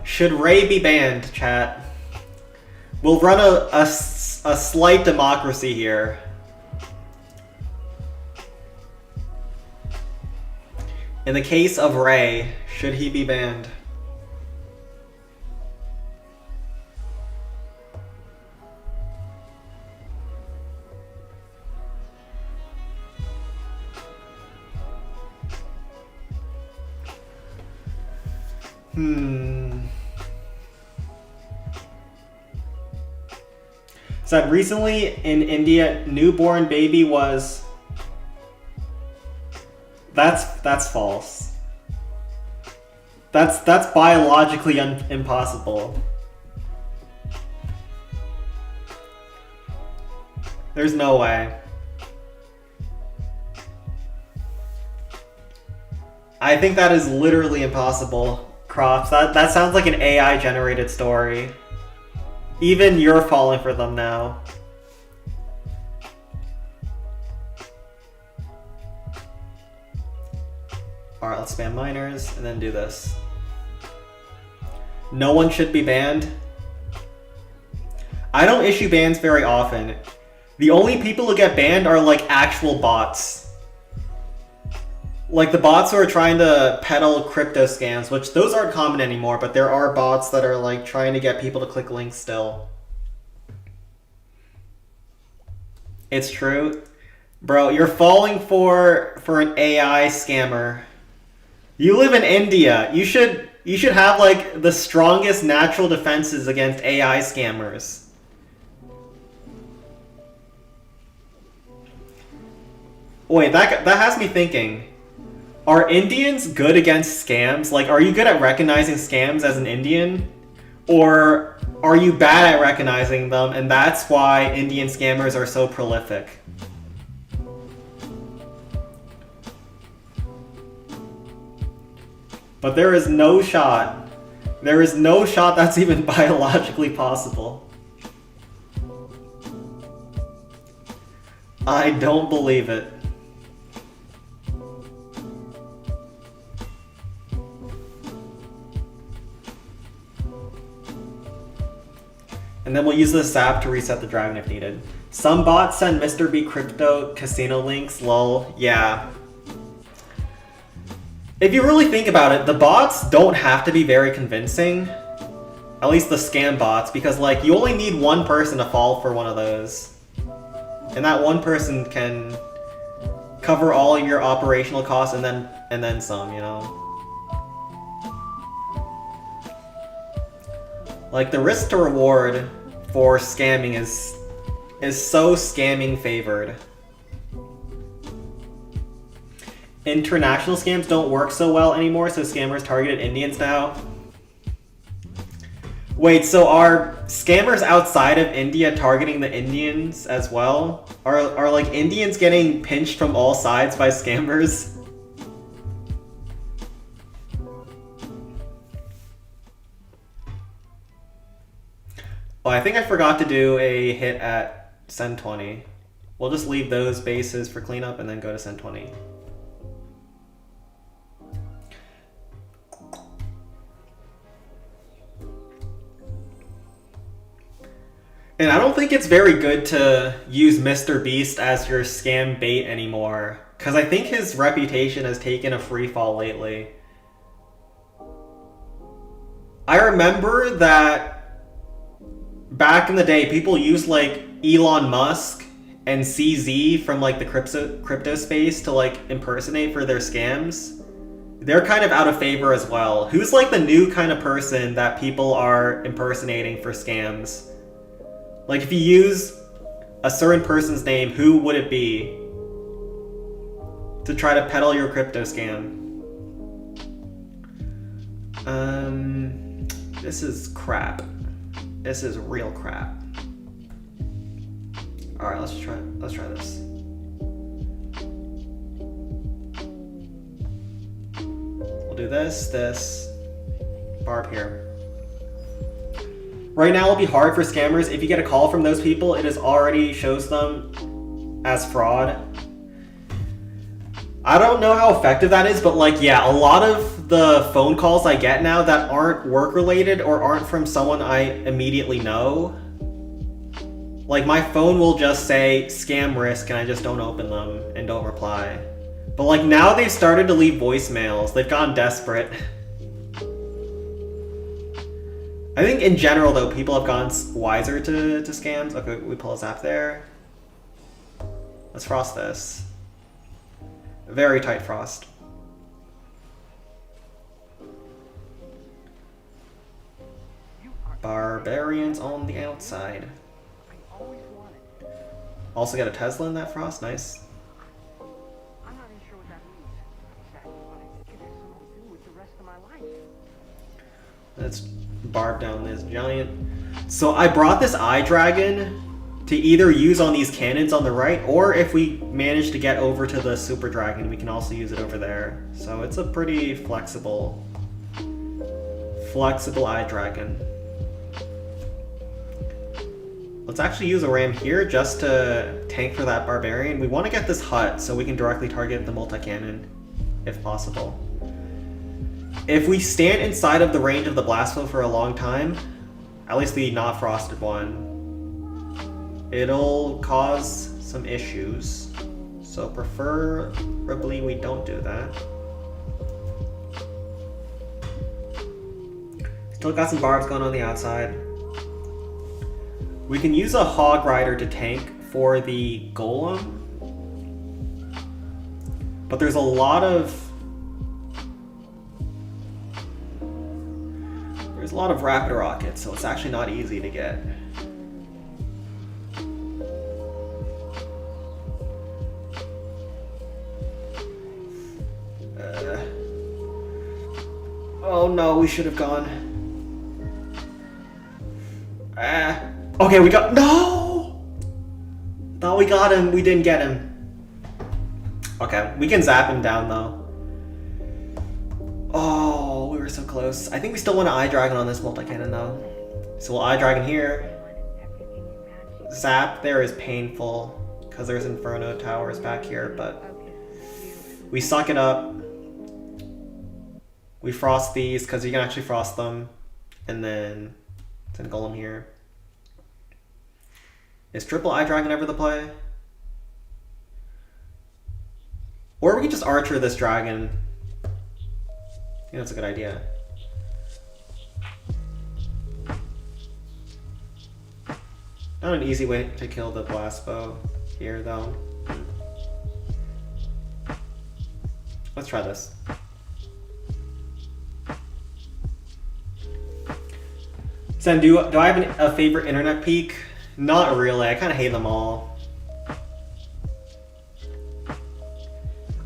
Should Ray be banned, chat? We'll run a slight democracy here. In the case of Ray, should he be banned? So recently in India, newborn baby was... That's false. That's biologically impossible. There's no way. I think that is literally impossible, Crops. That sounds like an AI generated story. Even you're falling for them now. Alright, let's spam miners and then do this. No one should be banned. I don't issue bans very often. The only people who get banned are like actual bots. Like the bots who are trying to peddle crypto scams, which those aren't common anymore, but there are bots that are like trying to get people to click links still. It's true. Bro, you're falling for an AI scammer. You live in India. You should have like the strongest natural defenses against AI scammers. Wait, that has me thinking. Are Indians good against scams? Like, are you good at recognizing scams as an Indian? Or are you bad at recognizing them, and that's why Indian scammers are so prolific? But there is no shot. There is no shot that's even biologically possible. I don't believe it. And then we'll use the sap to reset the dragon if needed. Some bots send Mr. B crypto casino links, lol. Yeah. If you really think about it, the bots don't have to be very convincing. At least the scam bots, because like you only need one person to fall for one of those. And that one person can cover all your operational costs and then some, you know? Like the risk to reward for scamming is so scamming favored. International scams don't work so well anymore, so scammers targeted Indians now. Wait, so are scammers outside of India targeting the Indians as well? Are like Indians getting pinched from all sides by scammers? Oh, I think I forgot to do a hit at Send 20. We'll just leave those bases for cleanup and then go to Send 20. And I don't think it's very good to use Mr. Beast as your scam bait anymore, because I think his reputation has taken a free fall lately. I remember that back in the day, people used like Elon Musk and CZ from like the crypto space to like impersonate for their scams. They're kind of out of favor as well. Who's like the new kind of person that people are impersonating for scams? Like, if you use a certain person's name, who would it be to try to peddle your crypto scam? This is crap. This is real crap. All right, let's try this. We'll do this, barb here. Right now it'll be hard for scammers. If you get a call from those people, it already shows them as fraud. I don't know how effective that is, but like, yeah, a lot of the phone calls I get now that aren't work related or aren't from someone I immediately know, like my phone will just say scam risk and I just don't open them and don't reply. But like now they've started to leave voicemails. They've gotten desperate. I think in general, though, people have gotten wiser to scams. Okay, we pull a zap there. Let's frost this. Very tight frost. Barbarians on the outside. Also got a Tesla in that frost. Nice. Let's barb down this giant. So I brought this eye dragon to either use on these cannons on the right, or if we manage to get over to the super dragon, we can also use it over there. So it's a pretty flexible eye dragon. Let's actually use a ram here just to tank for that barbarian. We want to get this hut so we can directly target the multi-cannon if possible. If we stand inside of the range of the blast bow for a long time, at least the not frosted one, it'll cause some issues. So preferably we don't do that. Still got some barbs going on the outside. We can use a hog rider to tank for the golem, but there's a lot of rapid rockets, so it's actually not easy to get. Oh no, we should have gone. Okay, we got, no! Thought we got him, we didn't get him. Okay, we can zap him down though. Oh, we were so close. I think we still want an eye dragon on this multi-cannon though. So we'll eye dragon here. Zap there is painful because there's inferno towers back here, but we suck it up. We frost these because you can actually frost them, and then send golem here. Is triple eye dragon ever the play? Or we can just archer this dragon. I think that's a good idea. Not an easy way to kill the blast bow here, though. Let's try this. Sen, do I have a favorite internet peak? Not really. I kind of hate them all.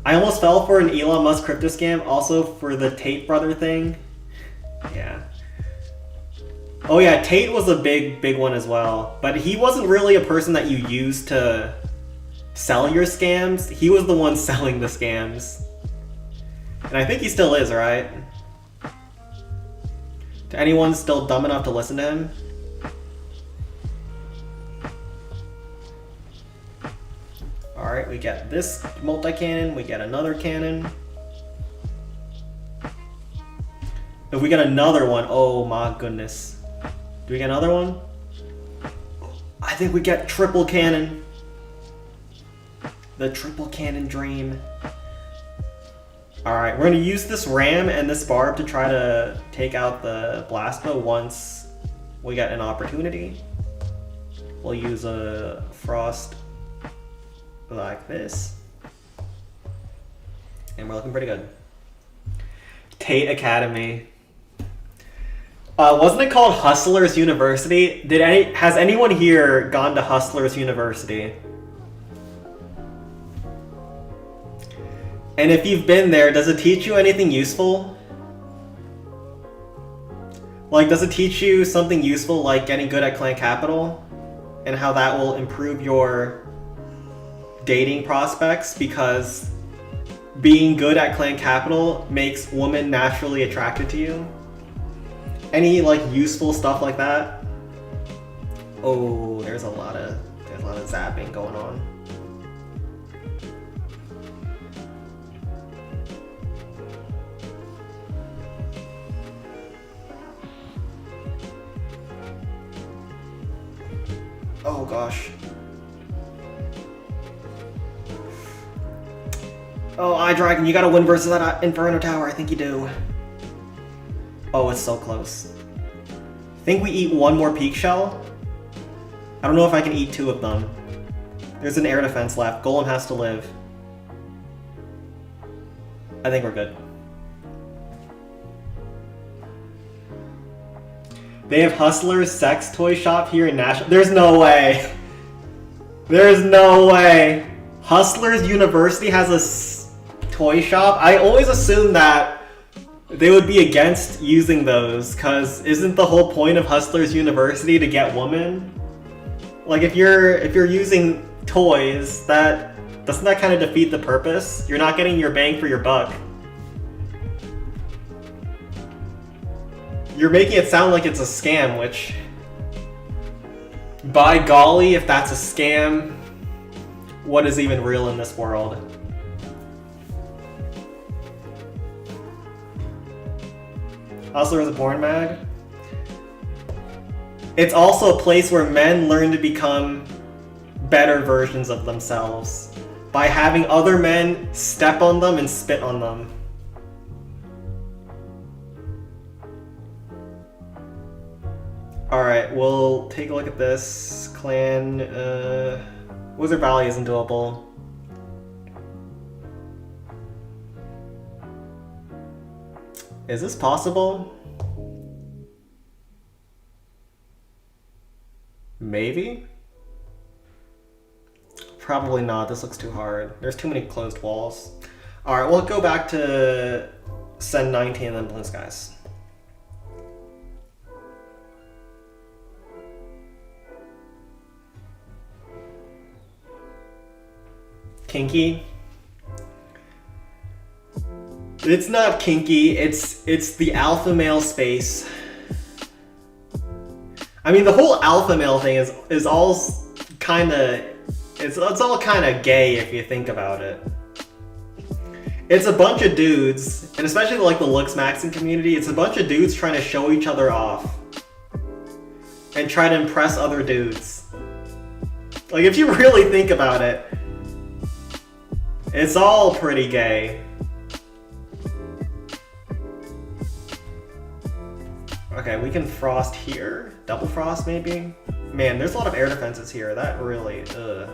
I almost fell for an Elon Musk crypto scam, also for the Tate brother thing. Yeah. Oh yeah, Tate was a big one as well. But he wasn't really a person that you used to sell your scams. He was the one selling the scams. And I think he still is, right? To anyone still dumb enough to listen to him? Alright, we get this multi-cannon, we get another cannon. If we get another one, oh my goodness. Do we get another one? I think we get triple cannon. The triple cannon dream. Alright, we're gonna use this ram and this barb to try to take out the blast bow once we get an opportunity. We'll use a frost like this. And we're looking pretty good. Tate Academy. Wasn't it called Hustlers University? Has anyone here gone to Hustlers University? And if you've been there, does it teach you anything useful? Like, does it teach you something useful like getting good at clan capital? And how that will improve your dating prospects? Because being good at clan capital makes women naturally attracted to you? Any like useful stuff like that? Oh, there's a lot of zapping going on. Oh gosh. Oh, iDragon, you gotta win versus that Inferno Tower. I think you do. Oh, it's so close. Think we eat one more peak shell? I don't know if I can eat two of them. There's an air defense left. Golem has to live. I think we're good. They have Hustler's sex toy shop here in Nashville. There's no way. There's no way. Hustlers University has a toy shop? I always assumed that they would be against using those, cause isn't the whole point of Hustlers University to get women? Like if you're using toys, doesn't that kind of defeat the purpose? You're not getting your bang for your buck. You're making it sound like it's a scam, which, by golly, if that's a scam, what is even real in this world? Hustler is a porn mag. It's also a place where men learn to become better versions of themselves by having other men step on them and spit on them. Alright, we'll take a look at this. Clan, Wizard Valley isn't doable. Is this possible? Maybe? Probably not. This looks too hard. There's too many closed walls. Alright, we'll go back to Send 19 and then Blue Skies. Kinky? It's not kinky, it's the alpha male space. I mean, the whole alpha male thing is all kinda, it's all kinda gay if you think about it. It's a bunch of dudes, and especially like the Looksmaxing community, it's a bunch of dudes trying to show each other off. And try to impress other dudes. Like, if you really think about it, it's all pretty gay. Okay, we can frost here. Double frost, maybe? Man, there's a lot of air defenses here. That really, ugh.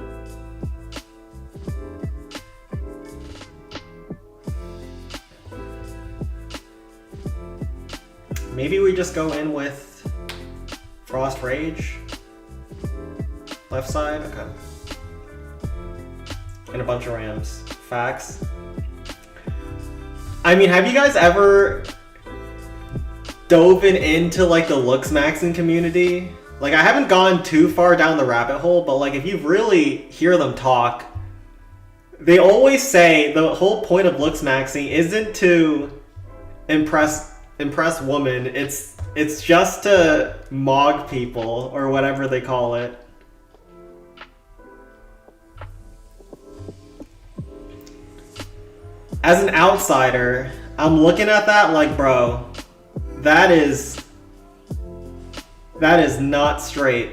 Maybe we just go in with Frost Rage. Left side, okay. And a bunch of rams. Facts. I mean, have you guys ever dove into like the Looksmaxing community. Like I haven't gone too far down the rabbit hole, but like if you really hear them talk, they always say the whole point of Looksmaxing isn't to impress women. It's just to mog people or whatever they call it. As an outsider, I'm looking at that like, bro, that is not straight.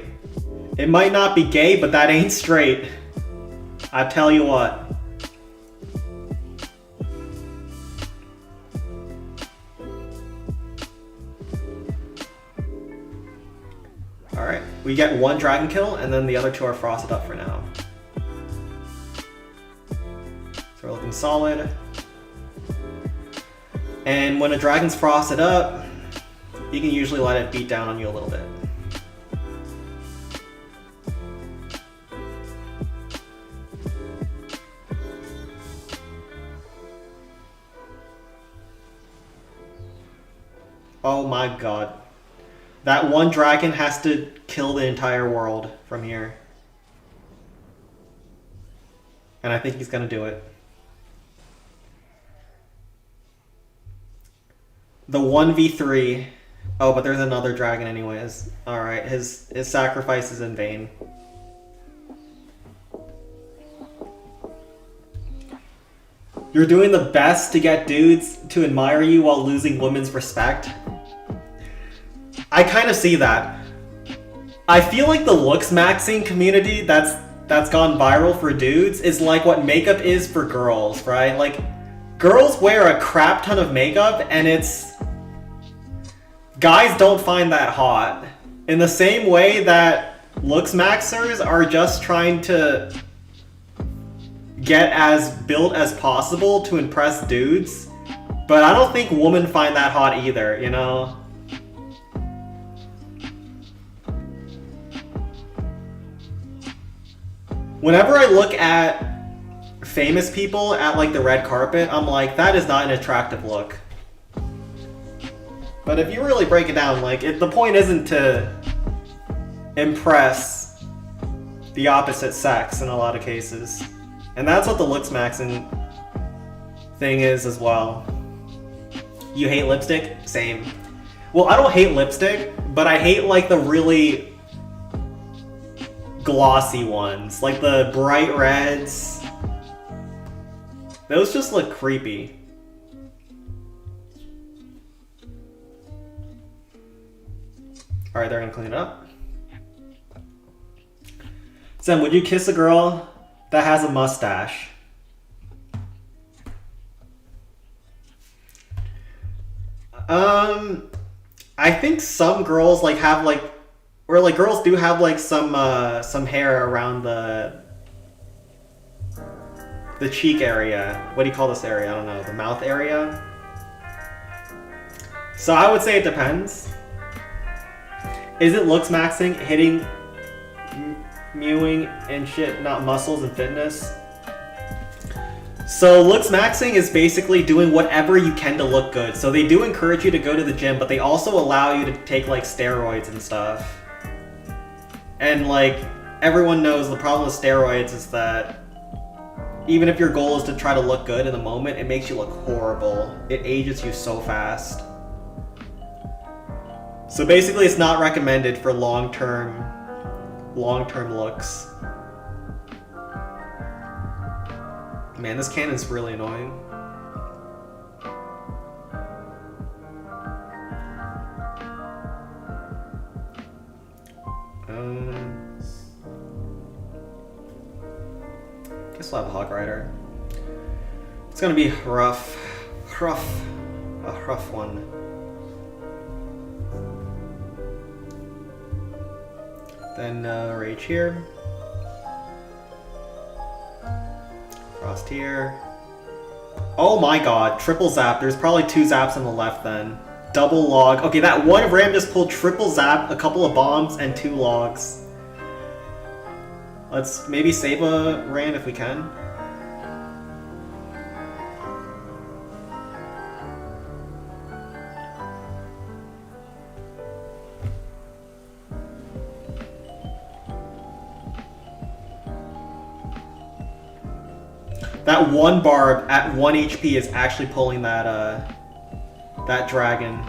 It might not be gay, but that ain't straight. I tell you what. Alright, we get one dragon kill, and then the other two are frosted up for now. So we're looking solid. And when a dragon's frosted up, you can usually let it beat down on you a little bit. Oh my god. That one dragon has to kill the entire world from here. And I think he's gonna do it. The 1v3. Oh, but there's another dragon anyways. Alright, his sacrifice is in vain. You're doing the best to get dudes to admire you while losing women's respect. I kind of see that. I feel like the Looksmaxing community that's gone viral for dudes is like what makeup is for girls, right? Like, girls wear a crap ton of makeup and it's... Guys don't find that hot. In the same way that Looksmaxers are just trying to get as built as possible to impress dudes. But I don't think women find that hot either, you know? Whenever I look at famous people at like the red carpet, I'm like, that is not an attractive look. But if you really break it down, like, the point isn't to impress the opposite sex in a lot of cases. And that's what the Looksmaxing thing is as well. You hate lipstick? Same. Well, I don't hate lipstick, but I hate like the really glossy ones. Like the bright reds. Those just look creepy. Alright, they're gonna clean it up. Zen, would you kiss a girl that has a mustache? I think some girls like have like, or like girls do have like some hair around the cheek area. What do you call this area? I don't know. The mouth area. So I would say it depends. Is it Looksmaxing, hitting, mewing, and shit, not muscles and fitness? So Looksmaxing is basically doing whatever you can to look good. So they do encourage you to go to the gym, but they also allow you to take like steroids and stuff. And like, everyone knows the problem with steroids is that even if your goal is to try to look good in the moment, it makes you look horrible. It ages you so fast. So basically it's not recommended for long-term looks. Man, this cannon's really annoying. Guess we'll have a Hog Rider. It's gonna be rough. A rough one. Then Rage here. Frost here. Oh my god, triple zap. There's probably 2 zaps on the left then. Double log. Okay, that one ram just pulled triple zap, a couple of bombs, and 2 logs. Let's maybe save a ram if we can. That one barb at 1 HP is actually pulling that that dragon.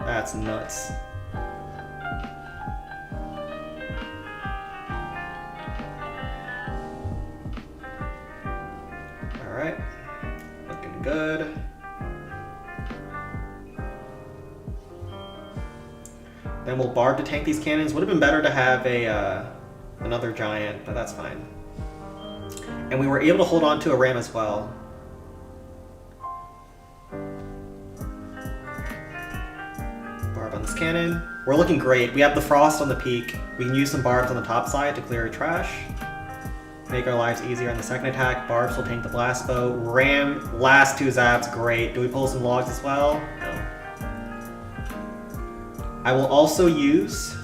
That's nuts. Alright. Looking good. Then we'll barb to tank these cannons. Would have been better to have a another giant, but that's fine. And we were able to hold on to a ram as well. Barb on this cannon. We're looking great. We have the frost on the peak. We can use some barbs on the top side to clear trash. Make our lives easier on the second attack. Barbs will tank the blast bow. Ram, last 2 zaps, great. Do we pull some logs as well? No. I will also use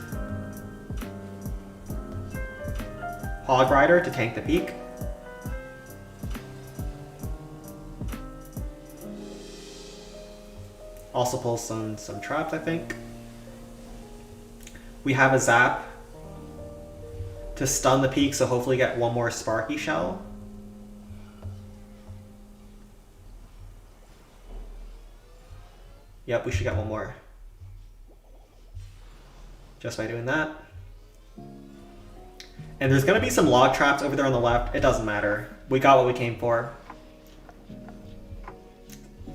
Hog Rider to tank the peak. Also pull some traps, I think. We have a zap to stun the peak, so hopefully get one more Sparky Shell. Yep, we should get one more. Just by doing that. And there's gonna be some log traps over there on the left. It doesn't matter. We got what we came for.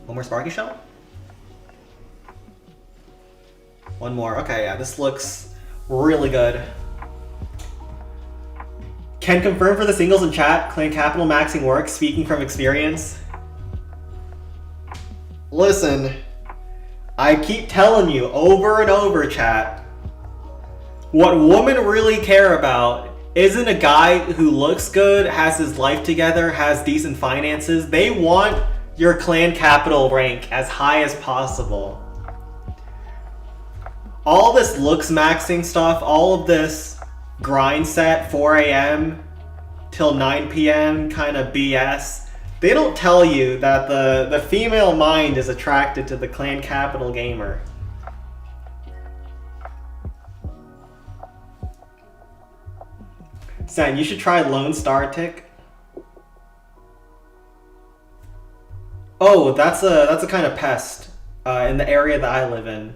One more Sparky Shell? One more. Okay, yeah, this looks really good. Can confirm for the singles in chat, clan capital maxing works, speaking from experience. Listen, I keep telling you over and over, chat, what women really care about isn't a guy who looks good, has his life together, has decent finances. They want your clan capital rank as high as possible. All this looks maxing stuff, all of this grind set 4 AM till 9 PM kind of BS, they don't tell you that the female mind is attracted to the clan capital gamer. Sen, you should try Lone Star Tick. Oh, that's a kind of pest in the area that I live in.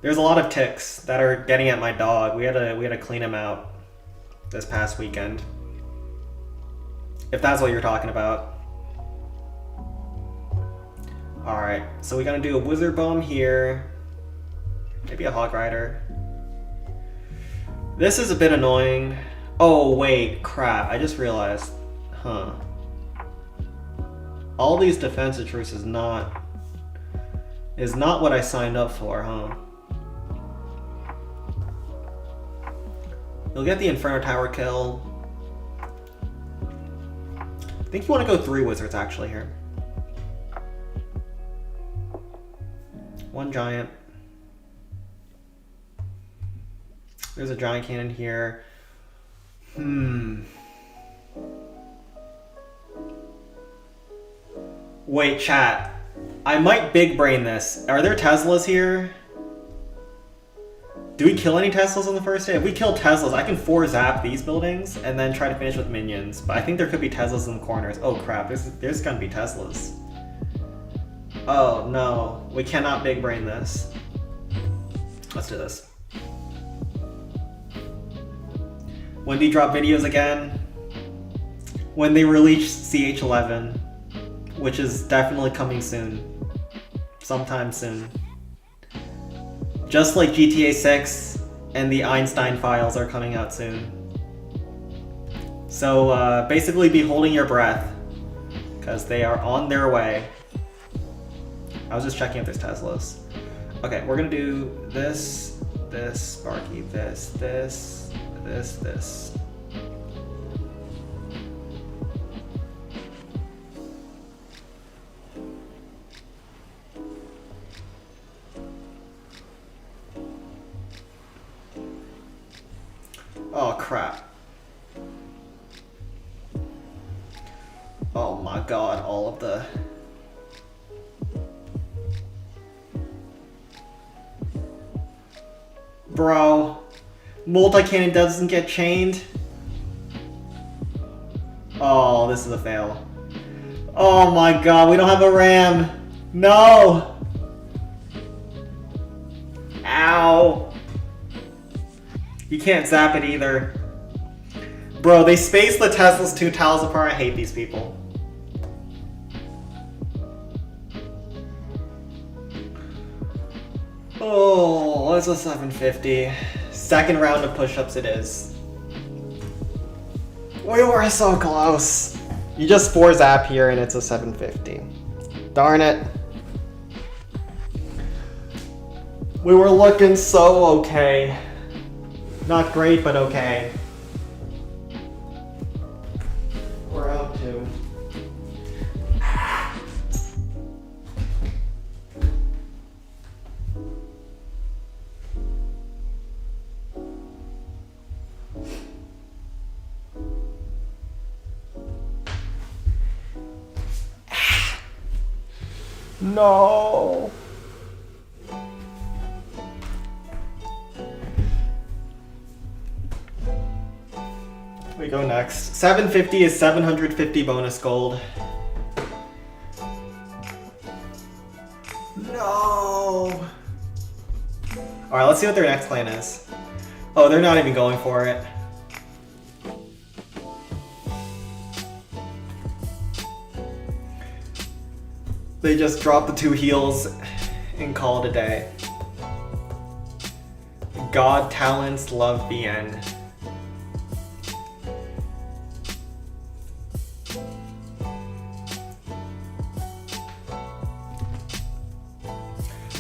There's a lot of ticks that are getting at my dog. We had to clean him out this past weekend. If that's what you're talking about. Alright, so we're gonna do a Wizard Bomb here. Maybe a Hog Rider. This is a bit annoying. Oh wait, crap, I just realized. Huh. All these defensive truce is not what I signed up for, huh? You'll get the Inferno Tower kill. I think you want to go 3 wizards actually here. 1 giant. There's a giant cannon here. Wait, chat. I might big brain this. Are there Teslas here? Do we kill any Teslas on the first day? If we kill Teslas, I can 4-zap these buildings and then try to finish with minions. But I think there could be Teslas in the corners. Oh crap, there's gonna be Teslas. Oh no, we cannot big brain this. Let's do this. When do you drop videos again? When they release CH11, which is definitely coming soon. Sometime soon. Just like GTA 6 and the Einstein files are coming out soon. So basically be holding your breath, because they are on their way. I was just checking if there's Teslas. Okay, we're gonna do this, Sparky, this. Oh crap. Oh my god, all of the... Bro, multi-cannon doesn't get chained? Oh, this is a fail. Oh my god, we don't have a ram. No! Ow. You can't zap it either. Bro, they spaced the Tesla's 2 tiles apart. I hate these people. Oh, it's a 750. Second round of push-ups it is. We were so close. You just 4 zap here and it's a 750. Darn it. We were looking so okay. Not great, but okay. We're out 2. No. We go next. 750 is 750 bonus gold. No. Alright, let's see what their next plan is. Oh, they're not even going for it. They just drop the 2 heals and call it a day. God talents love the end.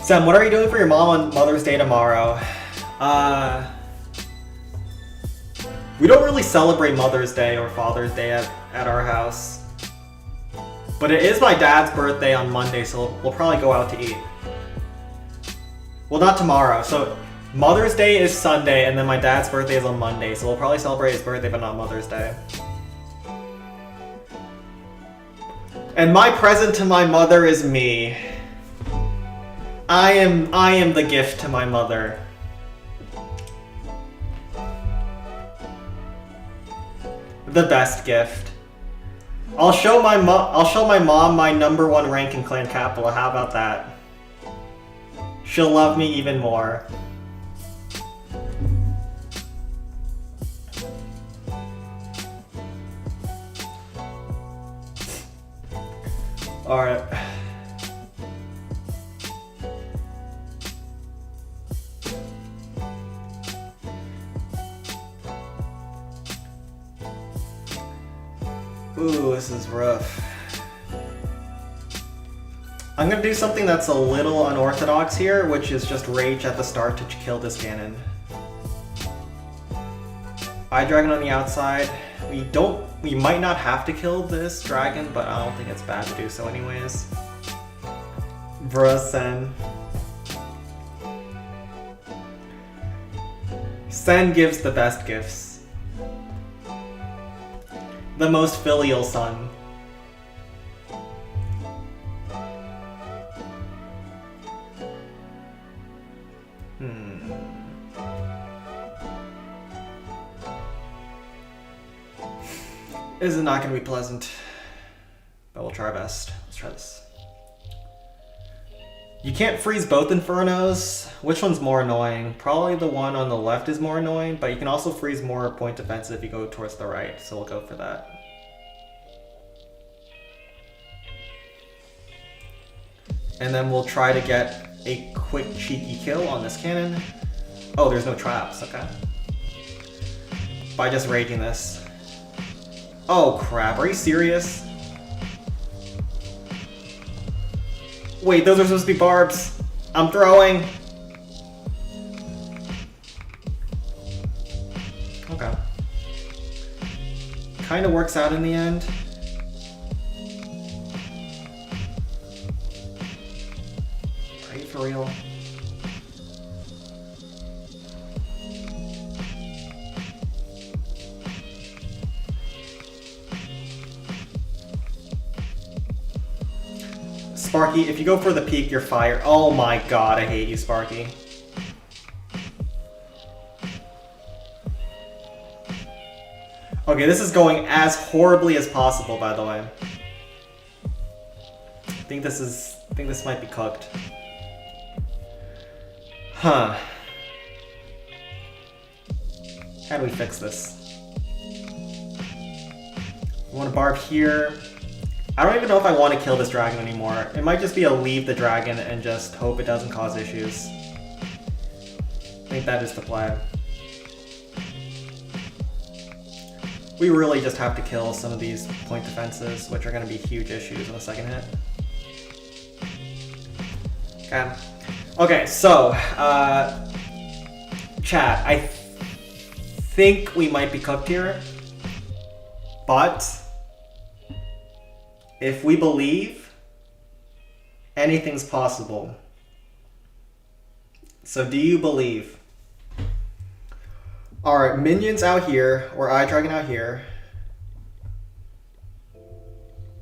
Sam, what are you doing for your mom on Mother's Day tomorrow? We don't really celebrate Mother's Day or Father's Day at our house. But it is my dad's birthday on Monday, so we'll probably go out to eat. Well, not tomorrow. So Mother's Day is Sunday, and then my dad's birthday is on Monday, so we'll probably celebrate his birthday, but not Mother's Day. And my present to my mother is me. I am the gift to my mother. The best gift. I'll show my mom my #1 rank in Clan Capital. How about that? She'll love me even more. All right. Ooh, this is rough. I'm gonna do something that's a little unorthodox here, which is just rage at the start to kill this cannon. Eye dragon on the outside. We might not have to kill this dragon, but I don't think it's bad to do so anyways. Bruh, Sen. Sen gives the best gifts. The most filial son. This is not going to be pleasant, but we'll try our best. Let's try this. You can't freeze both Infernos. Which one's more annoying? Probably the one on the left is more annoying, but you can also freeze more point defenses if you go towards the right, so we'll go for that. And then we'll try to get a quick cheeky kill on this cannon. Oh, there's no traps, okay. By just raging this. Oh crap, are you serious? Wait, those are supposed to be barbs. I'm throwing. Okay. Kinda works out in the end. Are you for real? Sparky, if you go for the peak, you're fired. Oh my god, I hate you, Sparky. Okay, this is going as horribly as possible, by the way. I think this might be cooked. Huh. How do we fix this? I want a barb here. I don't even know if I want to kill this dragon anymore. It might just be a leave the dragon and just hope it doesn't cause issues. I think that is the plan. We really just have to kill some of these point defenses, which are going to be huge issues in the second hit. Okay, so, chat, I think we might be cooked here, but if we believe, anything's possible. So do you believe? Alright, minions out here, or eye dragon out here.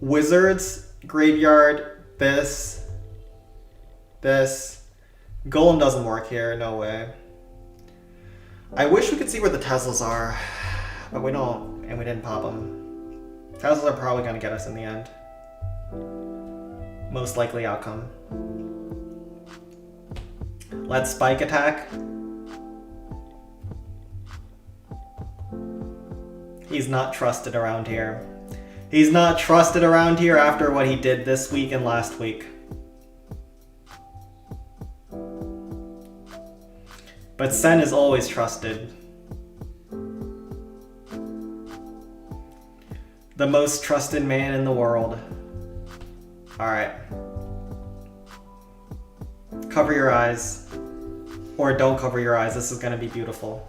Wizards, graveyard, this. Golem doesn't work here, no way. I wish we could see where the Teslas are, but we don't, and we didn't pop them. Teslas are probably going to get us in the end. Most likely outcome. Let's spike attack. He's not trusted around here. He's not trusted around here after what he did this week and last week. But Sen is always trusted. The most trusted man in the world. Alright. Cover your eyes. Or don't cover your eyes, this is gonna be beautiful.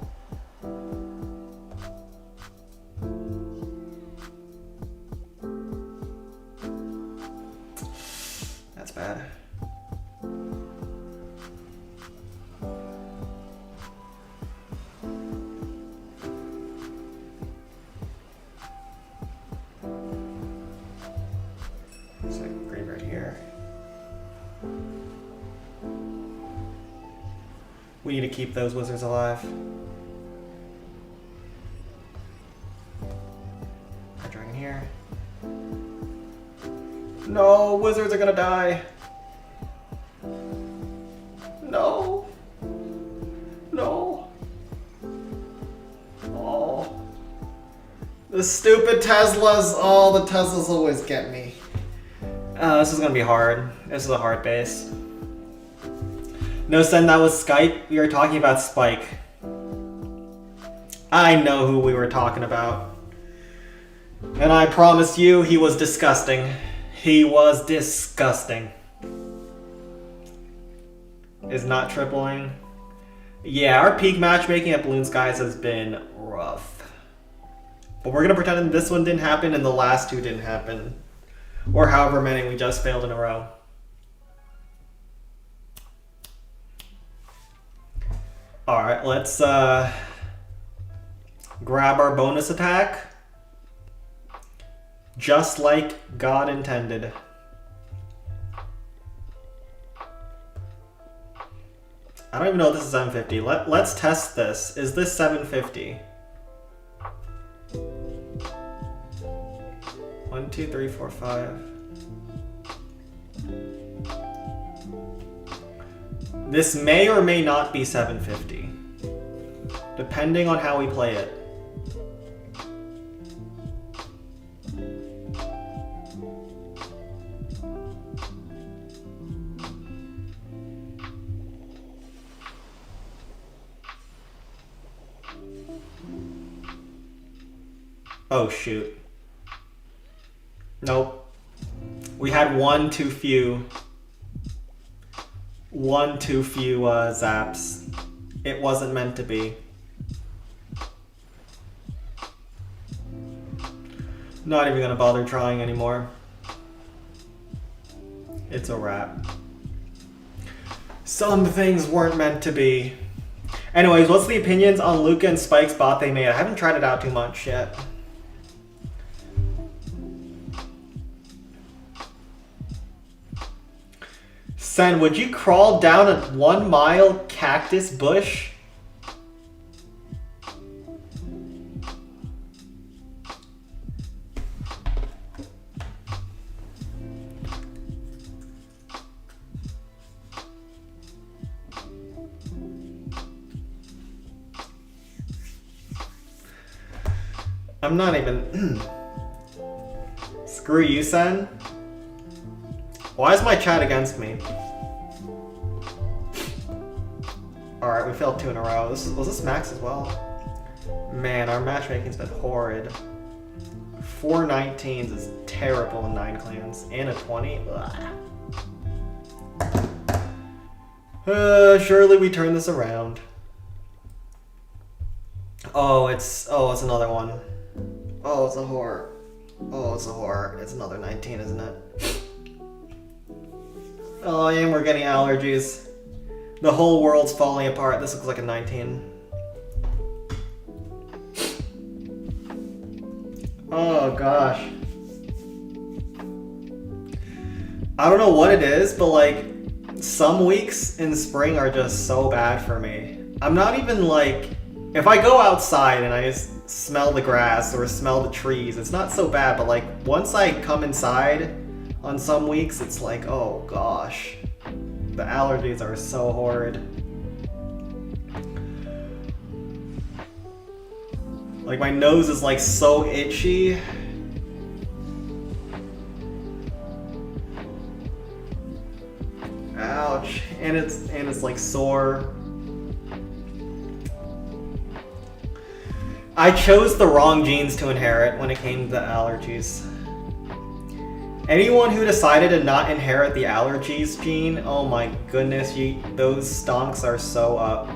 That's bad. There's a graveyard here. We need to keep those wizards alive. A dragon here. No, wizards are gonna die. No. No. Oh. The stupid Teslas. Oh, the Teslas always get me. This is gonna be hard. This is a hard base. No, Sen, that was Skype. We were talking about Spike. I know who we were talking about. And I promise you, he was disgusting. He was disgusting. Is not tripling. Yeah, our peak matchmaking at Balloon Skies has been rough. But we're gonna pretend this one didn't happen and the last two didn't happen. Or however many we just failed in a row. Alright, let's grab our bonus attack. Just like God intended. I don't even know if this is 750. Let's test this. Is this 750? 1, 2, 3, 4, 5. This may or may not be 750, depending on how we play it. Oh shoot. Nope. We had one too few zaps. It wasn't meant to be. Not even gonna bother trying anymore. It's a wrap. Some things weren't meant to be. Anyways, what's the opinions on Luca and Spike's bot they made? I haven't tried it out too much yet. Sen, would you crawl down a 1 mile cactus bush? I'm not even... Screw you, Sen. Why is my chat against me? Alright, we failed 2 in a row. Was this max as well? Man, our matchmaking's been horrid. 4 19s is terrible in 9 clans. And a 20? Surely we turn this around. Oh, it's another one. Oh, it's a horror. Oh, it's a horror. It's another 19, isn't it? Oh, and we're getting allergies. The whole world's falling apart. This looks like a 19. Oh gosh. I don't know what it is, but like some weeks in spring are just so bad for me. I'm not even like, if I go outside and I just smell the grass or smell the trees, it's not so bad, but like once I come inside on some weeks, it's like, oh gosh. The allergies are so horrid. Like my nose is like so itchy. Ouch. And it's like sore. I chose the wrong genes to inherit when it came to allergies. Anyone who decided to not inherit the allergies gene, oh my goodness, those stonks are so up.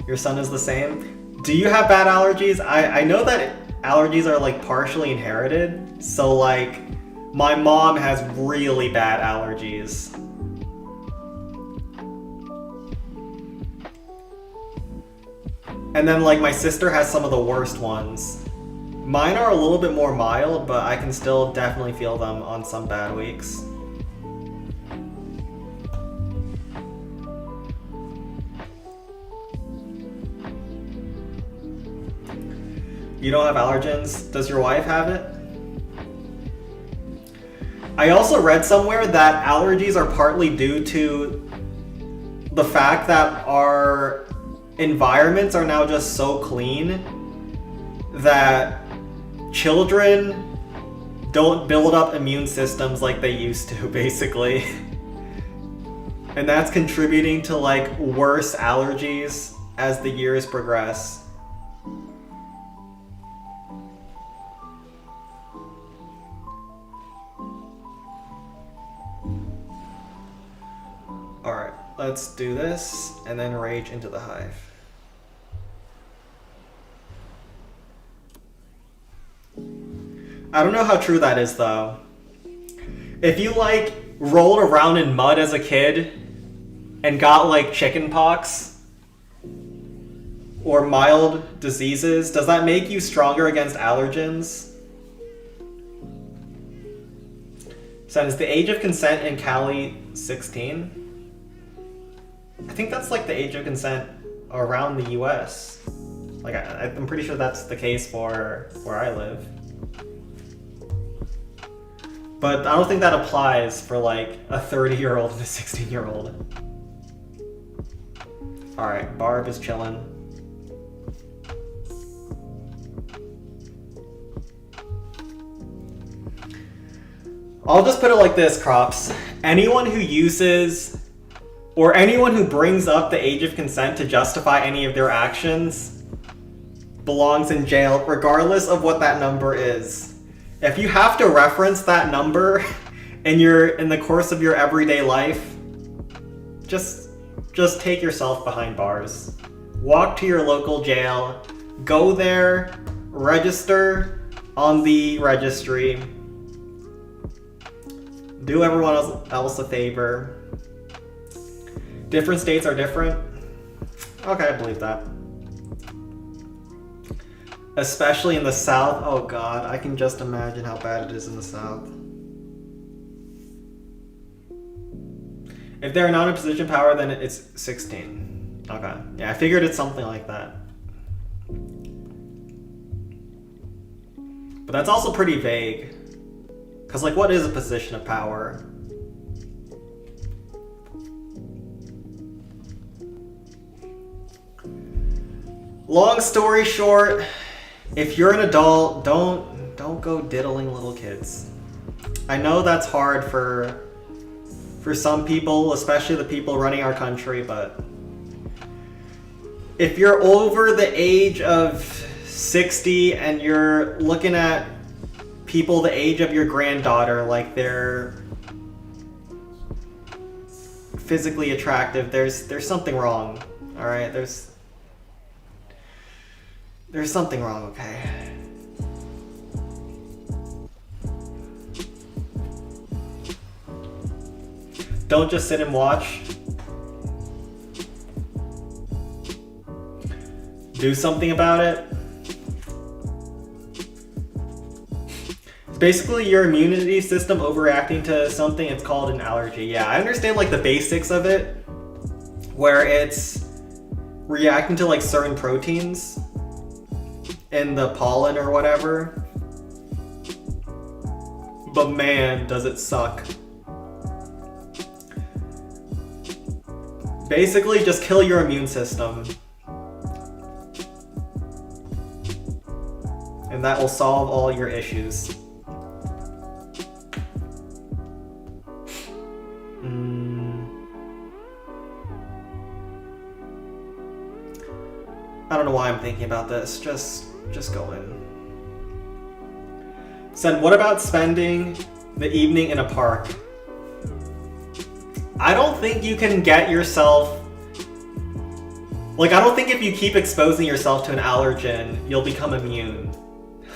Your son is the same? Do you have bad allergies? I know that allergies are like partially inherited, so like my mom has really bad allergies. And then like my sister has some of the worst ones. Mine are a little bit more mild, but I can still definitely feel them on some bad weeks. You don't have allergens? Does your wife have it? I also read somewhere that allergies are partly due to the fact that our environments are now just so clean that children don't build up immune systems like they used to, basically. And that's contributing to like worse allergies as the years progress. Alright, let's do this and then rage into the hive. I don't know how true that is though. If you like rolled around in mud as a kid and got like chicken pox or mild diseases, does that make you stronger against allergens? So is the age of consent in Cali 16? I think that's like the age of consent around the US. Like I'm pretty sure that's the case for where I live. But I don't think that applies for like a 30-year-old and a 16-year-old. Alright, Barb is chilling. I'll just put it like this, Crops. Anyone who uses or anyone who brings up the age of consent to justify any of their actions belongs in jail, regardless of what that number is. If you have to reference that number in the course of your everyday life, just take yourself behind bars. Walk to your local jail, go there, register on the registry, do everyone else a favor. Different states are different. Okay, I believe that. Especially in the South. Oh god, I can just imagine how bad it is in the South. If they're not in position power, then it's 16. Okay. Yeah, I figured it's something like that. But that's also pretty vague. Because, like, what is a position of power? Long story short, if you're an adult, don't go diddling little kids. I know that's hard for some people, especially the people running our country, but if you're over the age of 60 and you're looking at people the age of your granddaughter, like they're physically attractive, there's something wrong. All right, there's something wrong, okay? Don't just sit and watch. Do something about it. It's basically your immunity system overreacting to something. It's called an allergy. Yeah, I understand like the basics of it, where it's reacting to like certain proteins in the pollen or whatever. But man, does it suck. Basically, just kill your immune system. And that will solve all your issues. I don't know why I'm thinking about this. Just go in. Sen, what about spending the evening in a park? I don't think you can get yourself... Like, I don't think if you keep exposing yourself to an allergen, you'll become immune.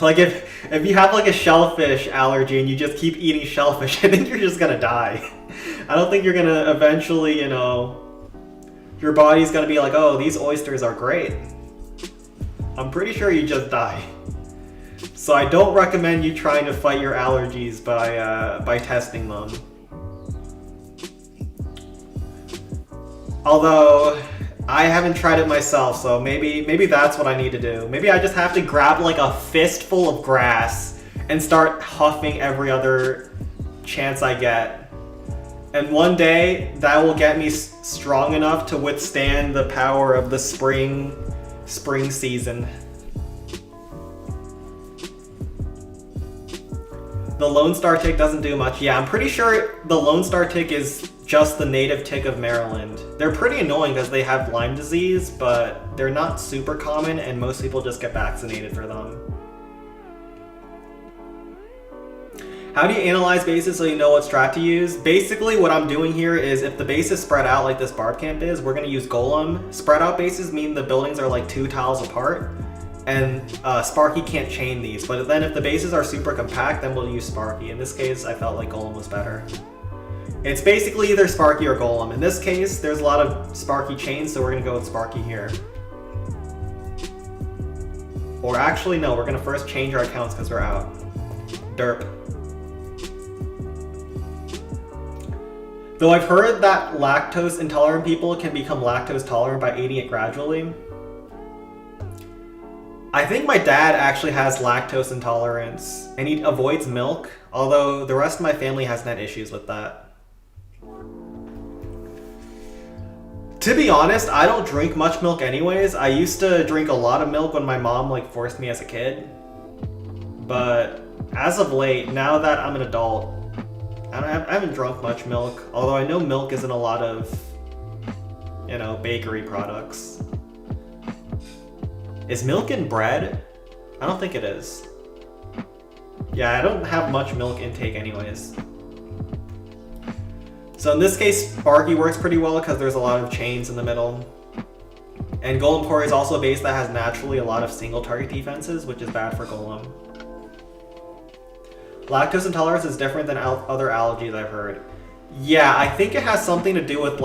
Like, if you have, like, a shellfish allergy and you just keep eating shellfish, I think you're just gonna die. I don't think you're gonna eventually, you know... Your body's gonna be like, oh, these oysters are great. I'm pretty sure you just die. So I don't recommend you trying to fight your allergies by testing them. Although, I haven't tried it myself, so maybe that's what I need to do. Maybe I just have to grab like a fistful of grass and start huffing every other chance I get. And one day, that will get me strong enough to withstand the power of the spring season. The Lone Star tick doesn't do much. Yeah, I'm pretty sure the Lone Star tick is just the native tick of Maryland. They're pretty annoying because they have Lyme disease, but they're not super common and most people just get vaccinated for them. How do you analyze bases so you know what strat to use? Basically what I'm doing here is if the base is spread out like this barb camp is, we're going to use Golem. Spread out bases mean the buildings are like 2 tiles apart, and Sparky can't chain these. But then if the bases are super compact, then we'll use Sparky. In this case, I felt like Golem was better. It's basically either Sparky or Golem. In this case, there's a lot of Sparky chains, so we're going to go with Sparky here. Or actually, no, we're going to first change our accounts because we're out. Derp. Though I've heard that lactose intolerant people can become lactose tolerant by eating it gradually. I think my dad actually has lactose intolerance and he avoids milk, although the rest of my family hasn't had issues with that. To be honest, I don't drink much milk anyways. I used to drink a lot of milk when my mom forced me as a kid. But as of late, now that I'm an adult, I haven't drunk much milk, although I know milk is in a lot of, you know, bakery products. Is milk in bread? I don't think it is. Yeah, I don't have much milk intake anyways. So in this case, Sparky works pretty well because there's a lot of chains in the middle. And Golem Core is also a base that has naturally a lot of single target defenses, which is bad for Golem. Lactose intolerance is different than other allergies I've heard. Yeah, I think it has something to do with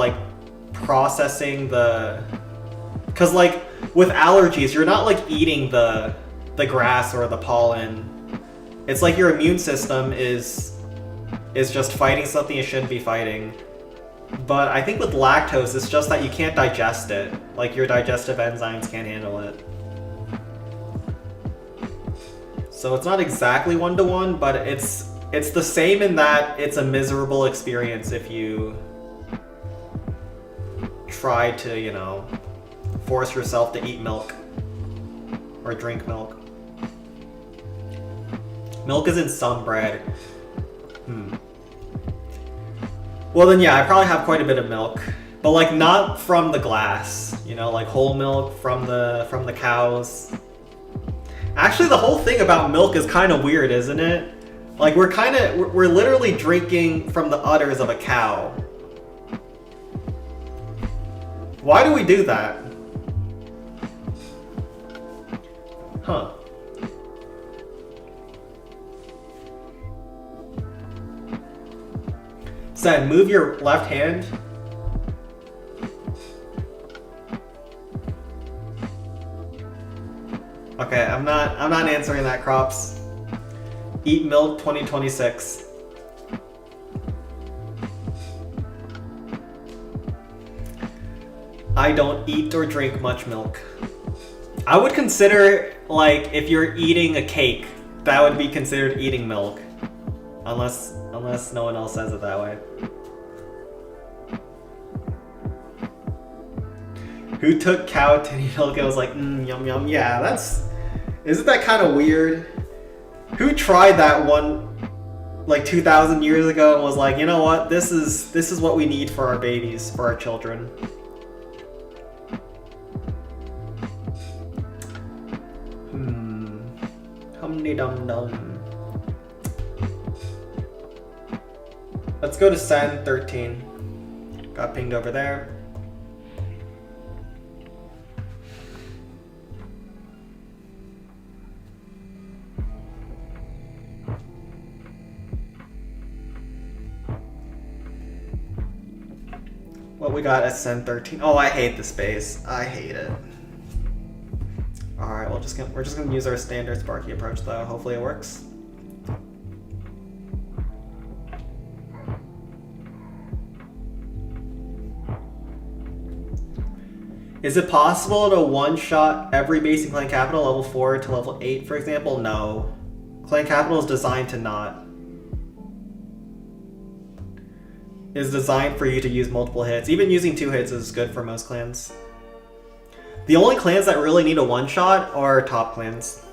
processing the... Because with allergies, you're not eating the grass or the pollen. It's like your immune system is just fighting something it shouldn't be fighting. But I think with lactose, it's just that you can't digest it. Your digestive enzymes can't handle it. So it's not exactly one-to-one, but it's the same in that it's a miserable experience if you try to, force yourself to eat milk. or drink milk. Milk is in some bread. Well then yeah, I probably have quite a bit of milk. But like not from the glass, you know, like whole milk from the cows. Actually, the whole thing about milk is kind of weird, isn't it? Like we're literally drinking from the udders of a cow. Why do we do that? Huh. Sen, move your left hand. Okay, I'm not answering that, Crops. Eat milk 2026. I don't eat or drink much milk. I would consider, like, if you're eating a cake, that would be considered eating milk. Unless no one else says it that way. Who took cow titty milk and was like, yum yum. Yeah, isn't that kind of weird? Who tried that one like 2,000 years ago and was like, you know what, this is what we need for our babies, for our children. Hum-de-dum-dum. Let's go to Sand 13. Got pinged over there. What we got at Send 13? Oh, I hate the space. I hate it. All right, we're just gonna use our standard Sparky approach though. Hopefully it works. Is it possible to one-shot every base in Clan Capital level 4 to level 8, for example? No. Clan Capital is designed to not. Is designed for you to use multiple hits. Even using 2 hits is good for most clans. The only clans that really need a one-shot are top clans.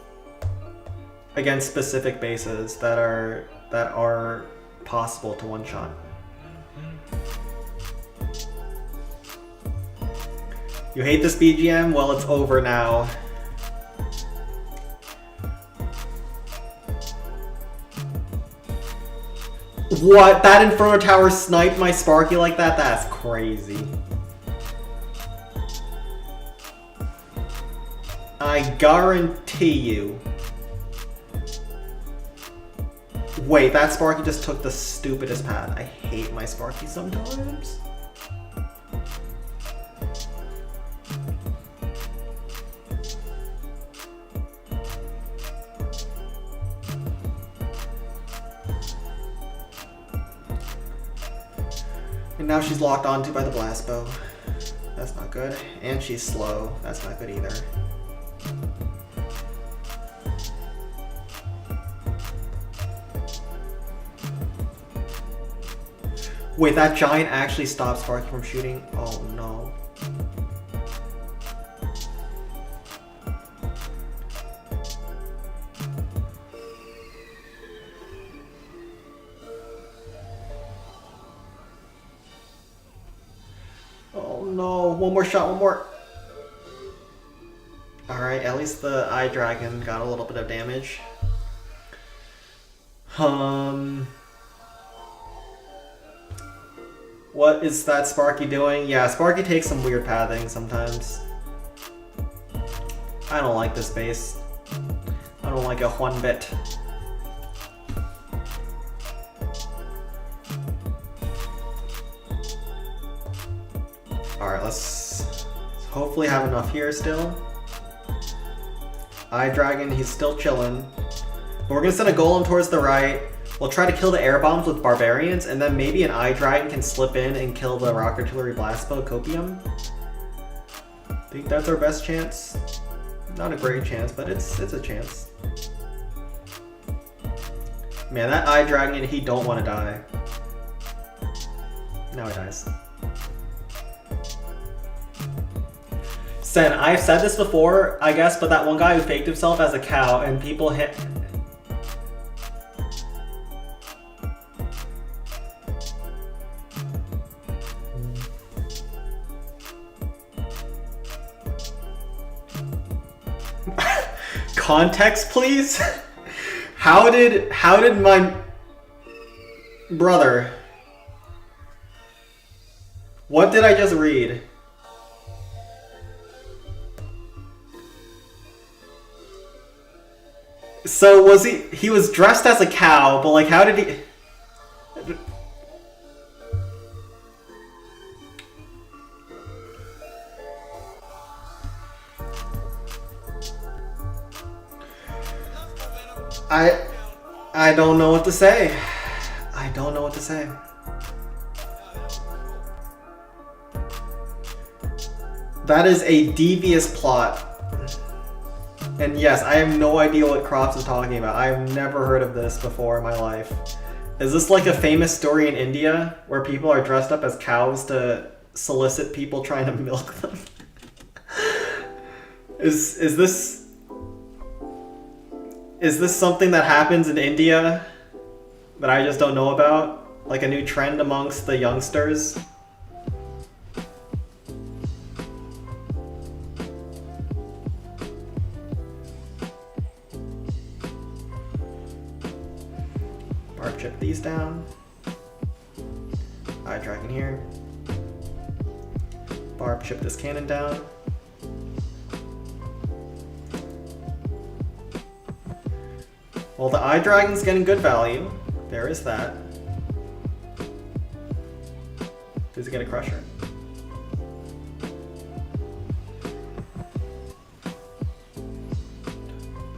Against specific bases that are possible to one-shot. You hate this BGM? Well, it's over now. What? That Inferno Tower sniped my Sparky like that? That's crazy. I guarantee you. Wait, that Sparky just took the stupidest path. I hate my Sparky sometimes. And now she's locked onto by the blast bow. That's not good. And she's slow. That's not good either. Wait, that giant actually stopped Sparky from shooting? Oh no. Oh no, one more shot, one more. Alright, at least the Eye Dragon got a little bit of damage. What is that Sparky doing? Yeah, Sparky takes some weird pathing sometimes. I don't like this base. I don't like it one bit. Alright, let's hopefully have enough here still. Eye Dragon, he's still chilling. But we're gonna send a Golem towards the right. We'll try to kill the air bombs with Barbarians, and then maybe an Eye Dragon can slip in and kill the Rock Artillery Blast Bow Copium. I think that's our best chance. Not a great chance, but it's a chance. Man, that Eye Dragon, he don't want to die. Now he dies. Sen, I've said this before, I guess, but that one guy who faked himself as a cow and people hit... Context, please? How did my brother... What did I just read? So was he was dressed as a cow, but like how did he... I don't know what to say. I don't know what to say. That is a devious plot. And yes, I have no idea what Crops is talking about. I've never heard of this before in my life. Is this like a famous story in India where people are dressed up as cows to solicit people trying to milk them? Is this something that happens in India that I just don't know about? Like a new trend amongst the youngsters? Barb chip these down. Eye dragon here. Barb chip this cannon down. Well, the eye dragon's getting good value. There is that. Does he get a crusher?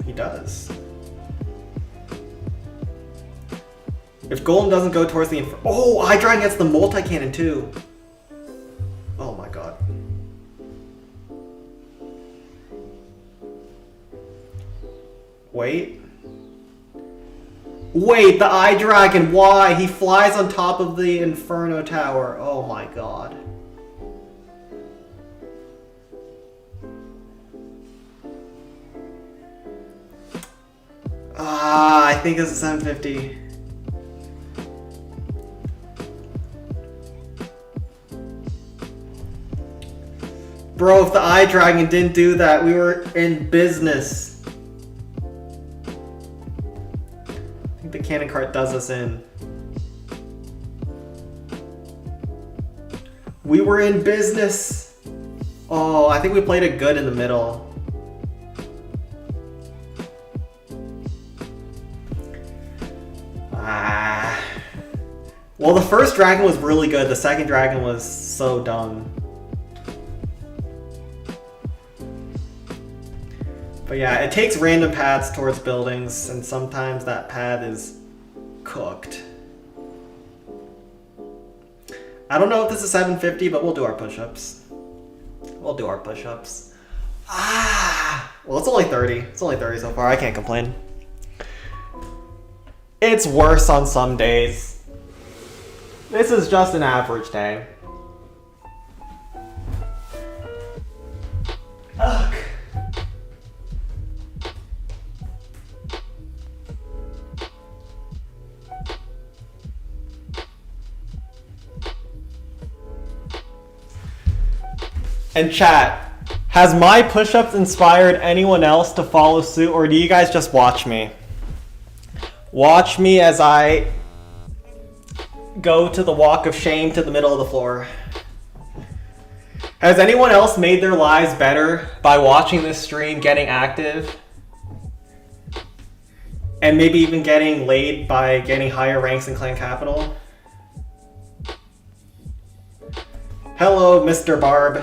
He does. If Golem doesn't go towards the oh, eye dragon gets the multi-cannon too. Oh my god. Wait. Wait, the eye dragon, why? He flies on top of the Inferno Tower. Oh my god. Ah, I think it's a 750. Bro, if the eye dragon didn't do that, we were in business. The cannon cart does us in. We were in business. Oh, I think we played it good in the middle. Ah. Well, the first dragon was really good. The second dragon was so dumb. But yeah, it takes random paths towards buildings, and sometimes that path is cooked. I don't know if this is 750, but we'll do our push-ups. We'll do our push-ups. Ah! Well, it's only 30. It's only 30 so far. I can't complain. It's worse on some days. This is just an average day. Ugh. And chat, has my push-ups inspired anyone else to follow suit, or do you guys just watch me? Watch me as I go to the walk of shame to the middle of the floor. Has anyone else made their lives better by watching this stream, getting active, and maybe even getting laid by getting higher ranks in Clan Capital? Hello, Mr. Barb.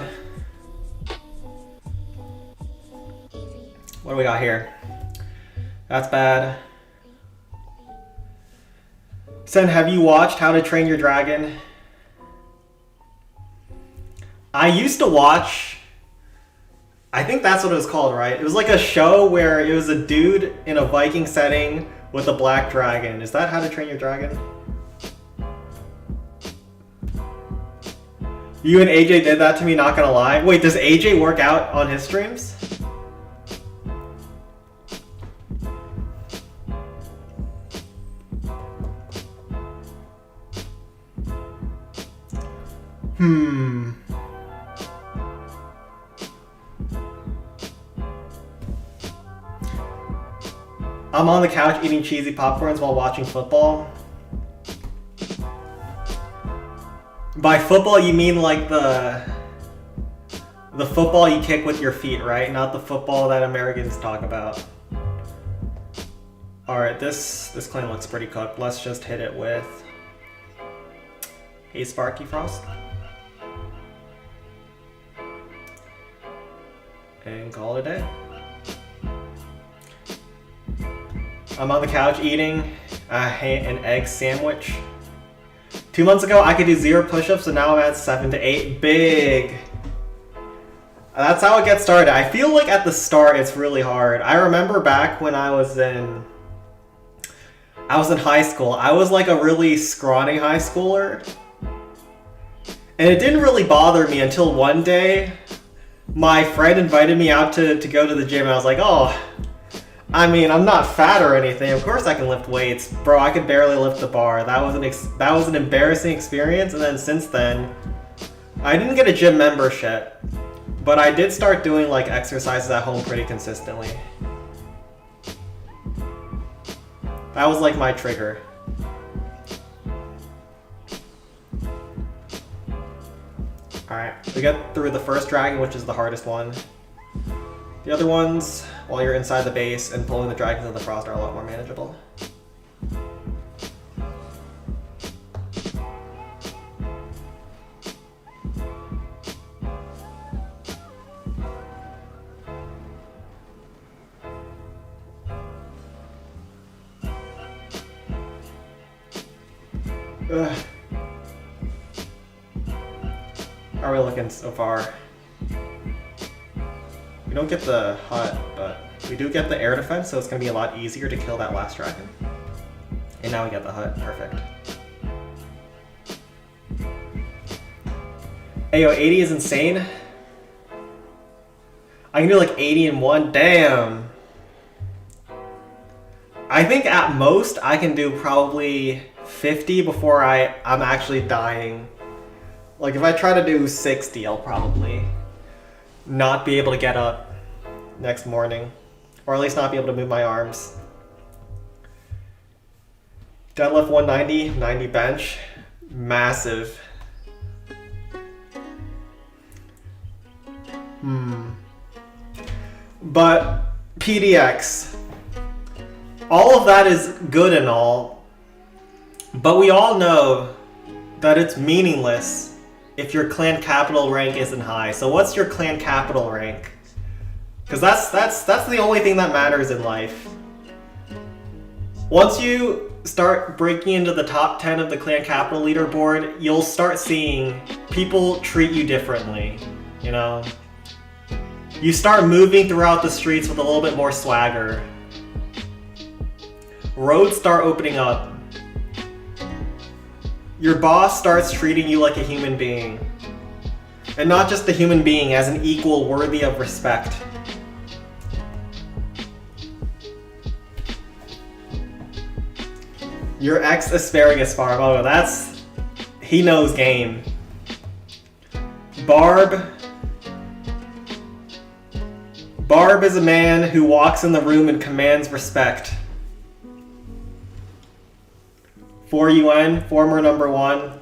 What do we got here? That's bad. Sen, have you watched How to Train Your Dragon? I used to watch, I think that's what it was called, right? It was like a show where it was a dude in a Viking setting with a black dragon. Is that How to Train Your Dragon? You and AJ did that to me, not gonna lie. Wait, does AJ work out on his streams? I'm on the couch eating cheesy popcorns while watching football. By football, you mean like the football you kick with your feet, right? Not the football that Americans talk about. All right, this clan looks pretty cooked. Let's just hit it with Hey Sparky Frost. And call it a day. I'm on the couch eating an egg sandwich. 2 months ago, I could do 0 push-ups, so now I'm at 7 to 8. Big. That's how it gets started. I feel like at the start, it's really hard. I remember back when I was in high school. I was like a really scrawny high schooler. And it didn't really bother me until one day, my friend invited me out to go to the gym, and I was like, oh, I mean, I'm not fat or anything. Of course I can lift weights. Bro, I could barely lift the bar. That was an embarrassing experience, and then since then, I didn't get a gym membership, but I did start doing like exercises at home pretty consistently. That was like my trigger. Alright, we get through the first dragon, which is the hardest one. The other ones, while you're inside the base and pulling the dragons in the frost, are a lot more manageable. Ugh. How are we looking so far? We don't get the hut, but we do get the air defense, so it's going to be a lot easier to kill that last dragon. And now we get the hut. Perfect. Ayo, 80 is insane. I can do like 80 in one. Damn. I think at most I can do probably 50 before I'm actually dying. Like if I try to do 60, I'll probably not be able to get up next morning, or at least not be able to move my arms. Deadlift 190, 90 bench, massive. But PDX, all of that is good and all, but we all know that it's meaningless if your clan capital rank isn't high. So what's your clan capital rank? Because that's the only thing that matters in life. Once you start breaking into the top 10 of the clan capital leaderboard, you'll start seeing people treat you differently, you know? You start moving throughout the streets with a little bit more swagger. Roads start opening up. Your boss starts treating you like a human being. And not just a human being, as an equal worthy of respect. Your ex-asparagus farm. Oh, he knows game. Barb is a man who walks in the room and commands respect. 4UN, former number 1.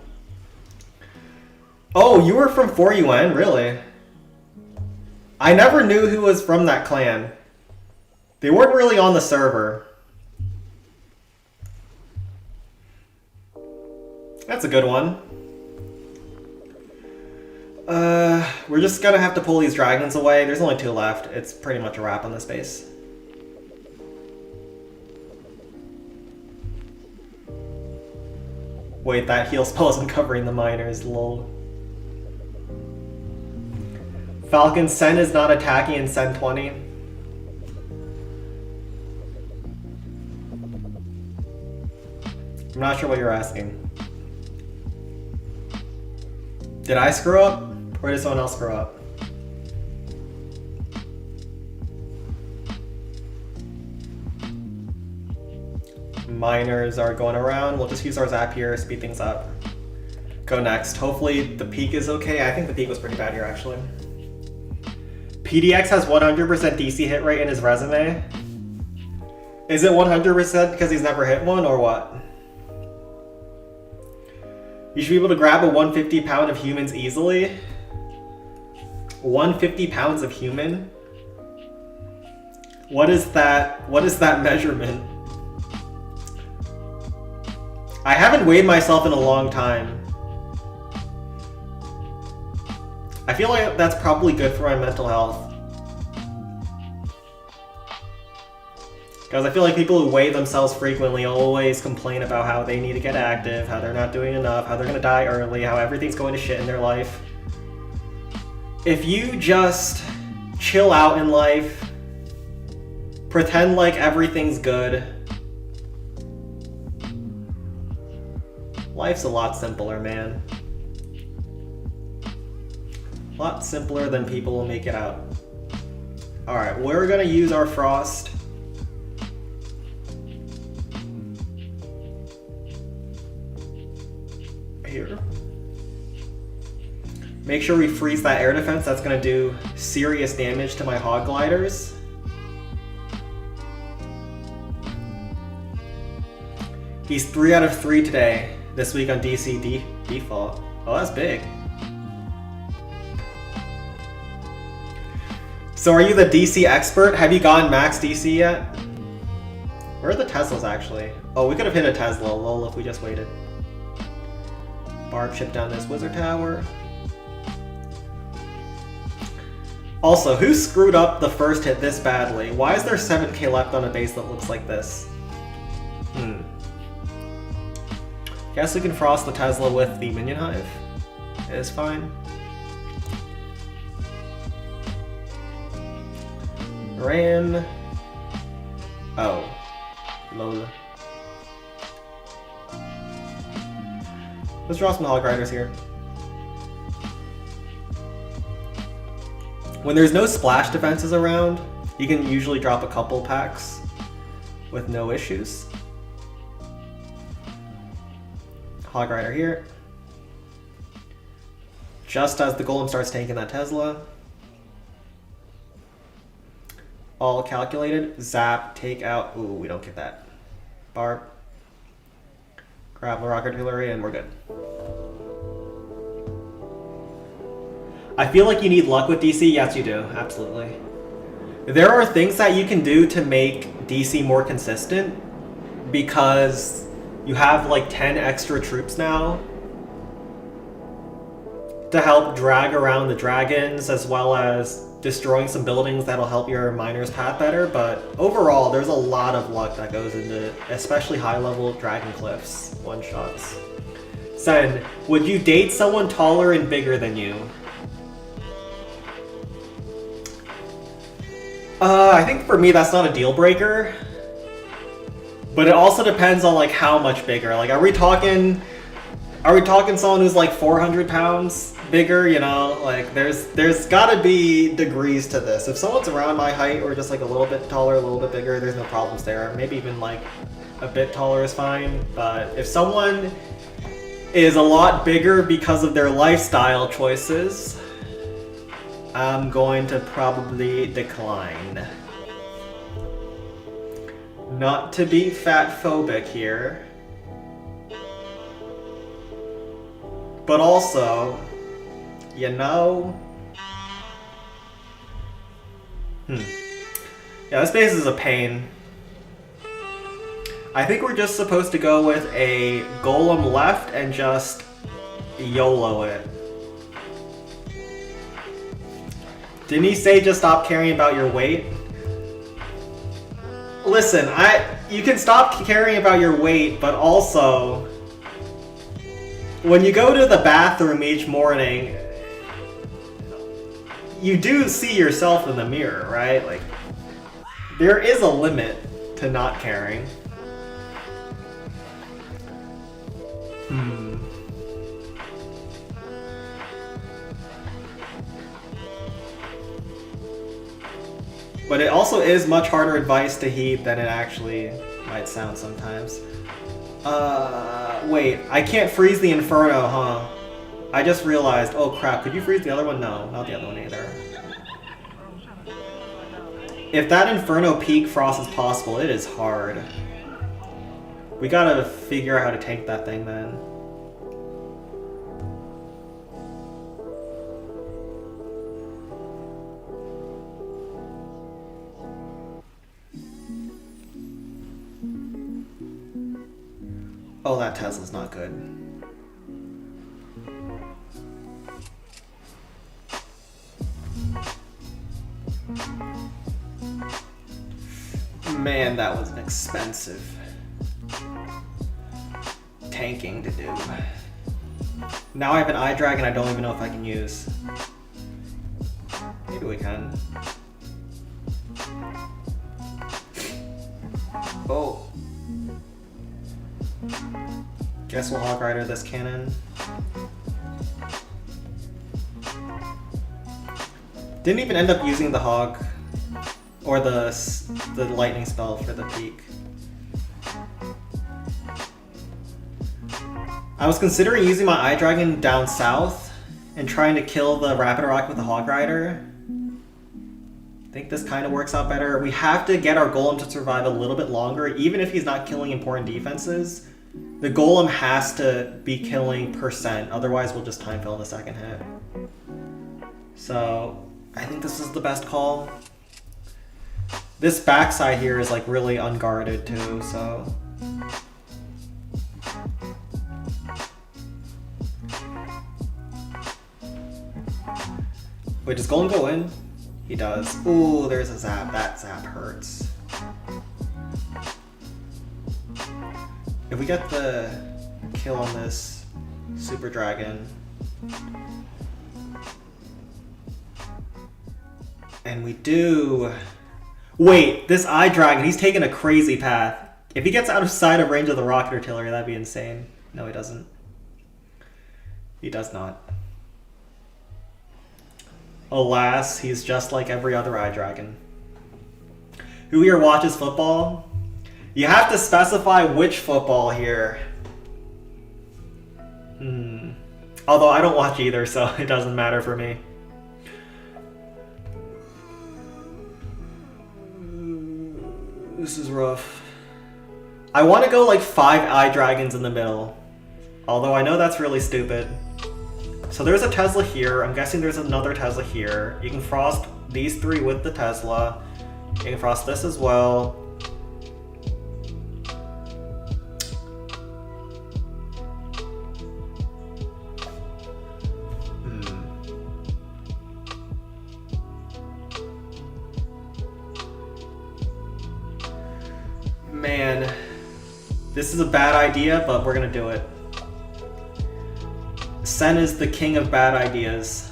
Oh, you were from 4UN, really? I never knew who was from that clan. They weren't really on the server. That's a good one. We're just gonna have to pull these dragons away. There's only 2 left. It's pretty much a wrap on this base. Wait, that heal spell isn't covering the miners, lol. Falcon Sen is not attacking in Sen 20. I'm not sure what you're asking. Did I screw up? Or did someone else screw up? Miners are going around. We'll just use our zap here, speed things up. Go next. Hopefully the peak is okay. I think the peak was pretty bad here, actually. PDX has 100% DC hit rate in his resume. Is it 100% because he's never hit one, or what? You should be able to grab a 150 pound of humans easily. 150 pounds of human? What is that? What is that measurement? I haven't weighed myself in a long time. I feel like that's probably good for my mental health. Because I feel like people who weigh themselves frequently always complain about how they need to get active, how they're not doing enough, how they're gonna die early, how everything's going to shit in their life. If you just chill out in life, pretend like everything's good, life's a lot simpler, man. A lot simpler than people will make it out. Alright, we're gonna use our frost. Here. Make sure we freeze that air defense. That's gonna do serious damage to my hog gliders. He's 3 out of 3 today. This week on DC default. Oh, that's big. So are you the DC expert? Have you gotten max DC yet? Where are the Teslas actually? Oh, we could have hit a Tesla, lol, if we just waited. Barb chip down this wizard tower. Also, who screwed up the first hit this badly? Why is there 7k left on a base that looks like this? Guess we can frost the Tesla with the minion hive. It is fine. Ran. Oh. Lola. Let's draw some hog riders here. When there's no splash defenses around, you can usually drop a couple packs with no issues. Hog rider here. Just as the golem starts tanking that Tesla. All calculated. Zap, take out. Ooh, we don't get that. Barb. Grab the rocket artillery and we're good. I feel like you need luck with DC. Yes, you do. Absolutely. There are things that you can do to make DC more consistent because you have like 10 extra troops now to help drag around the dragons as well as destroying some buildings that'll help your miners path better, but overall there's a lot of luck that goes into especially high level dragon cliffs one shots. Sen, would you date someone taller and bigger than you? I think for me that's not a deal breaker. But it also depends on like how much bigger. Like, are we talking someone who's like 400 pounds bigger? You know, like there's got to be degrees to this. If someone's around my height or just like a little bit taller, a little bit bigger, there's no problems there. Maybe even like a bit taller is fine. But if someone is a lot bigger because of their lifestyle choices, I'm going to probably decline. Not to be fat phobic here, but also, you know, yeah, this base is a pain. I think we're just supposed to go with a golem left and just YOLO it. Didn't he say just stop caring about your weight? Listen, you can stop caring about your weight, but also, when you go to the bathroom each morning, you do see yourself in the mirror, right? Like, there is a limit to not caring. But it also is much harder advice to heed than it actually might sound sometimes. Wait, I can't freeze the Inferno, huh? I just realized, oh crap, could you freeze the other one? No, not the other one either. If that Inferno peak frost is possible, it is hard. We gotta figure out how to tank that thing then. Oh, that Tesla's not good. Man, that was an expensive tanking to do. Now I have an eye dragon I don't even know if I can use. Maybe we can. Oh. Guess we'll Hog Rider this cannon. Didn't even end up using the Hog or the lightning spell for the peak. I was considering using my Eye Dragon down south and trying to kill the Rapid Rock with the Hog Rider. I think this kind of works out better. We have to get our Golem to survive a little bit longer, even if he's not killing important defenses. The Golem has to be killing %, otherwise we'll just time fill in the second hit. So, I think this is the best call. This backside here is like really unguarded too, so... Wait, does Golem go in? He does. Ooh, there's a zap. That zap hurts. If we get the kill on this Super Dragon, and we do... Wait, this Eye Dragon, he's taking a crazy path. If he gets out of sight of range of the rocket artillery, that'd be insane. No, he doesn't. He does not. Alas, he's just like every other Eye Dragon. Who here watches football? You have to specify which football here. Although I don't watch either, so it doesn't matter for me. This is rough. I want to go like 5 Eye Dragons in the middle. Although I know that's really stupid. So there's a Tesla here. I'm guessing there's another Tesla here. You can frost these 3 with the Tesla. You can frost this as well. Man, this is a bad idea, but we're gonna do it. Sen is the king of bad ideas.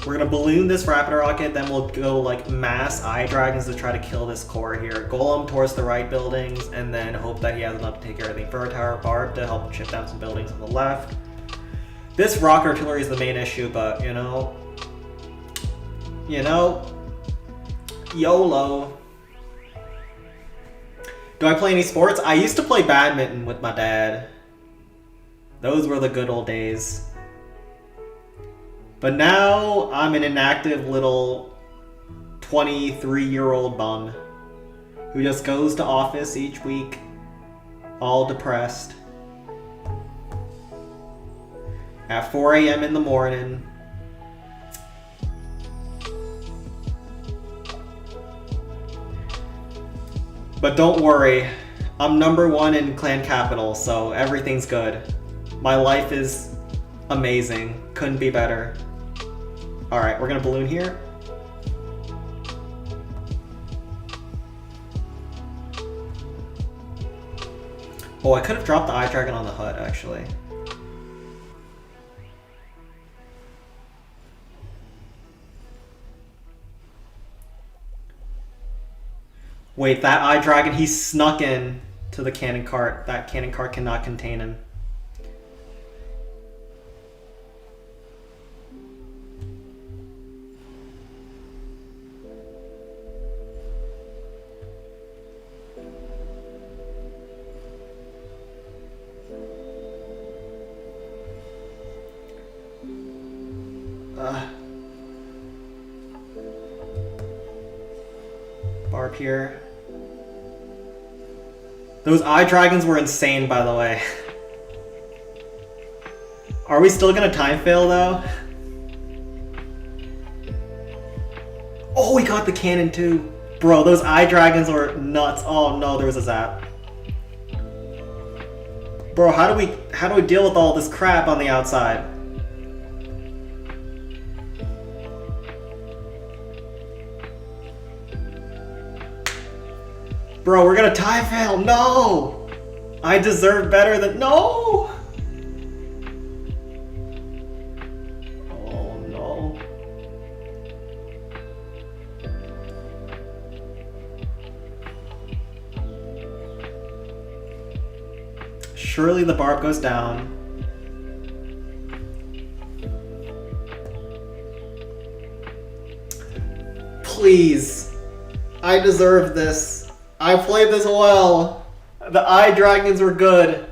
We're gonna balloon this Rapid Rocket, then we'll go like mass Eye Dragons to try to kill this core here. Golem towards the right buildings, and then hope that he has enough to take care of the Inferno Tower. Barb to help chip down some buildings on the left. This rocket artillery is the main issue, but you know, YOLO. Do I play any sports? I used to play badminton with my dad. Those were the good old days. But now I'm an inactive little 23-year-old bum who just goes to office each week, all depressed, at 4 a.m. in the morning. But don't worry, I'm #1 in clan capital, so everything's good. My life is amazing. Couldn't be better. Alright, we're gonna balloon here. Oh, I could have dropped the Eye Dragon on the HUD, actually. Wait, that Eye Dragon, he snuck in to the cannon cart. That cannon cart cannot contain him. warp here. Those eye dragons were insane, by the way. Are we still gonna time fail though? Oh, we got the cannon too. Bro, those eye dragons were nuts. Oh no, there was a zap. Bro, how do we deal with all this crap on the outside? Bro, we're gonna time fail. No! I deserve better than no! Oh no. Surely the barb goes down. Please. I deserve this. I played this well. The eye dragons were good.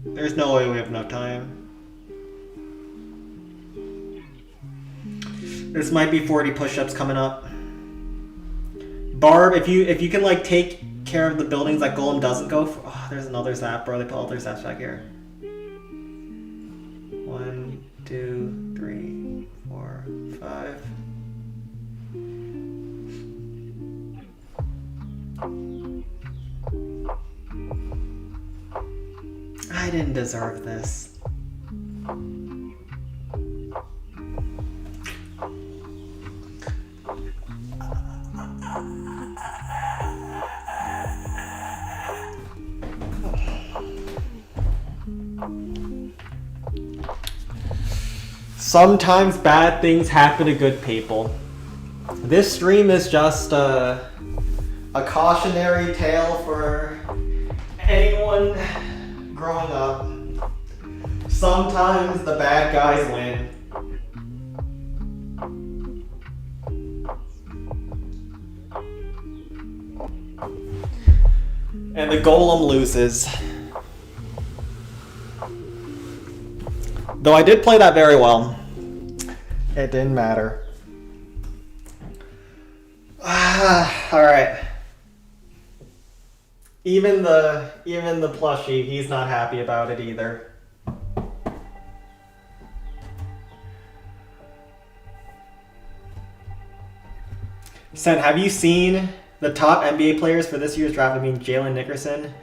There's no way we have enough time. This might be 40 push-ups coming up. Barb, if you can like take care of the buildings that Golem doesn't go for. Oh, there's another zap, bro. They put all their zaps back here. 1, 2, 3, 4, 5. I didn't deserve this. Sometimes bad things happen to good people. This stream is just a cautionary tale for anyone growing up. Sometimes the bad guys win. And the golem loses. Though I did play that very well. It didn't matter. Alright. Even the plushie, he's not happy about it either. Sen, have you seen the top NBA players for this year's draft? I mean, Jalen Nickerson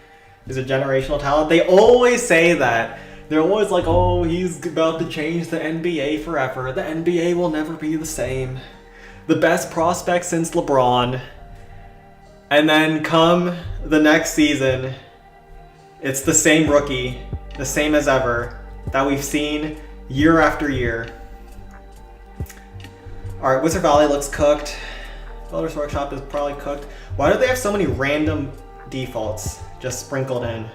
is a generational talent. They always say that. They're always like, oh, he's about to change the NBA forever. The NBA will never be the same. The best prospect since LeBron. And then come the next season, it's the same rookie, the same as ever, that we've seen year after year. Alright, Wizard Valley looks cooked. Builder's Workshop is probably cooked. Why do they have so many random defaults just sprinkled in?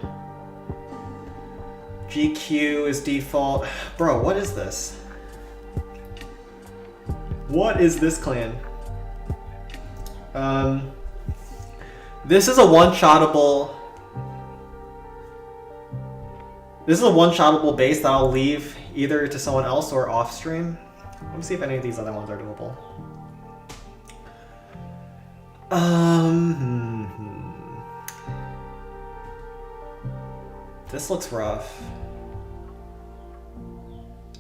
GQ is default. Bro, what is this? What is this clan? This is a one-shottable. This is a one-shottable base that I'll leave either to someone else or off stream. Let me see if any of these other ones are doable. This looks rough.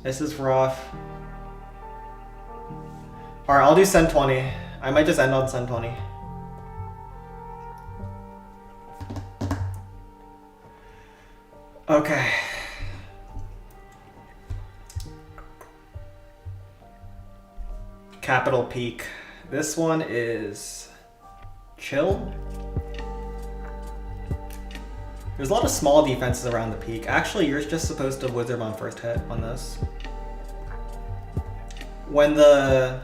This is rough. Alright, I'll do Sen 20. I might just end on Sen 20. Okay. Capital Peak. This one is chill. There's a lot of small defenses around the peak. Actually, you're just supposed to wizard on first hit on this. When the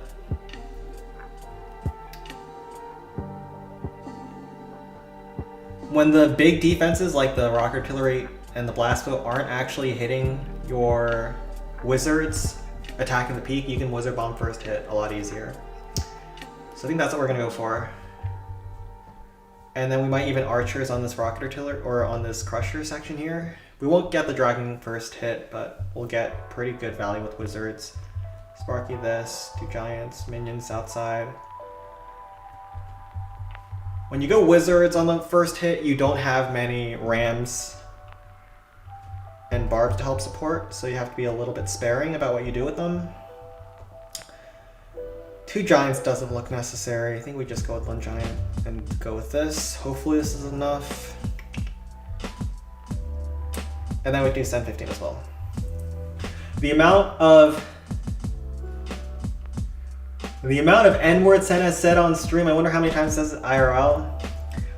big defenses like the rock artillery and the blast bow aren't actually hitting your wizards attacking the peak, you can wizard bomb first hit a lot easier. So I think that's what we're gonna go for. And then we might even archers on this rocket artillery or on this crusher section here. We won't get the dragon first hit, but we'll get pretty good value with wizards. Sparky this, 2 giants, minions outside. When you go wizards on the first hit, you don't have many rams and barbs to help support, so you have to be a little bit sparing about what you do with them. 2 giants doesn't look necessary. I think we just go with 1 giant and go with this. Hopefully this is enough. And then we do send 15 as well. The amount of N-word Sen has said on stream, I wonder how many times it says IRL.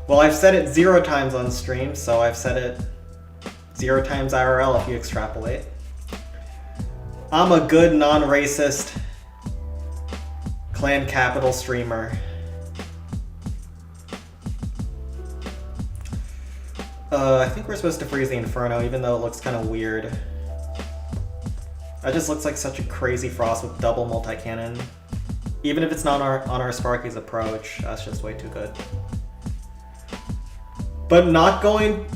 Well, I've said it 0 times on stream, so I've said it 0 times IRL if you extrapolate. I'm a good non-racist Clan Capital streamer. I think we're supposed to freeze the Inferno, even though it looks kind of weird. That just looks like such a crazy frost with double multi-cannon. Even if it's not on our Sparky's approach, that's just way too good. But not going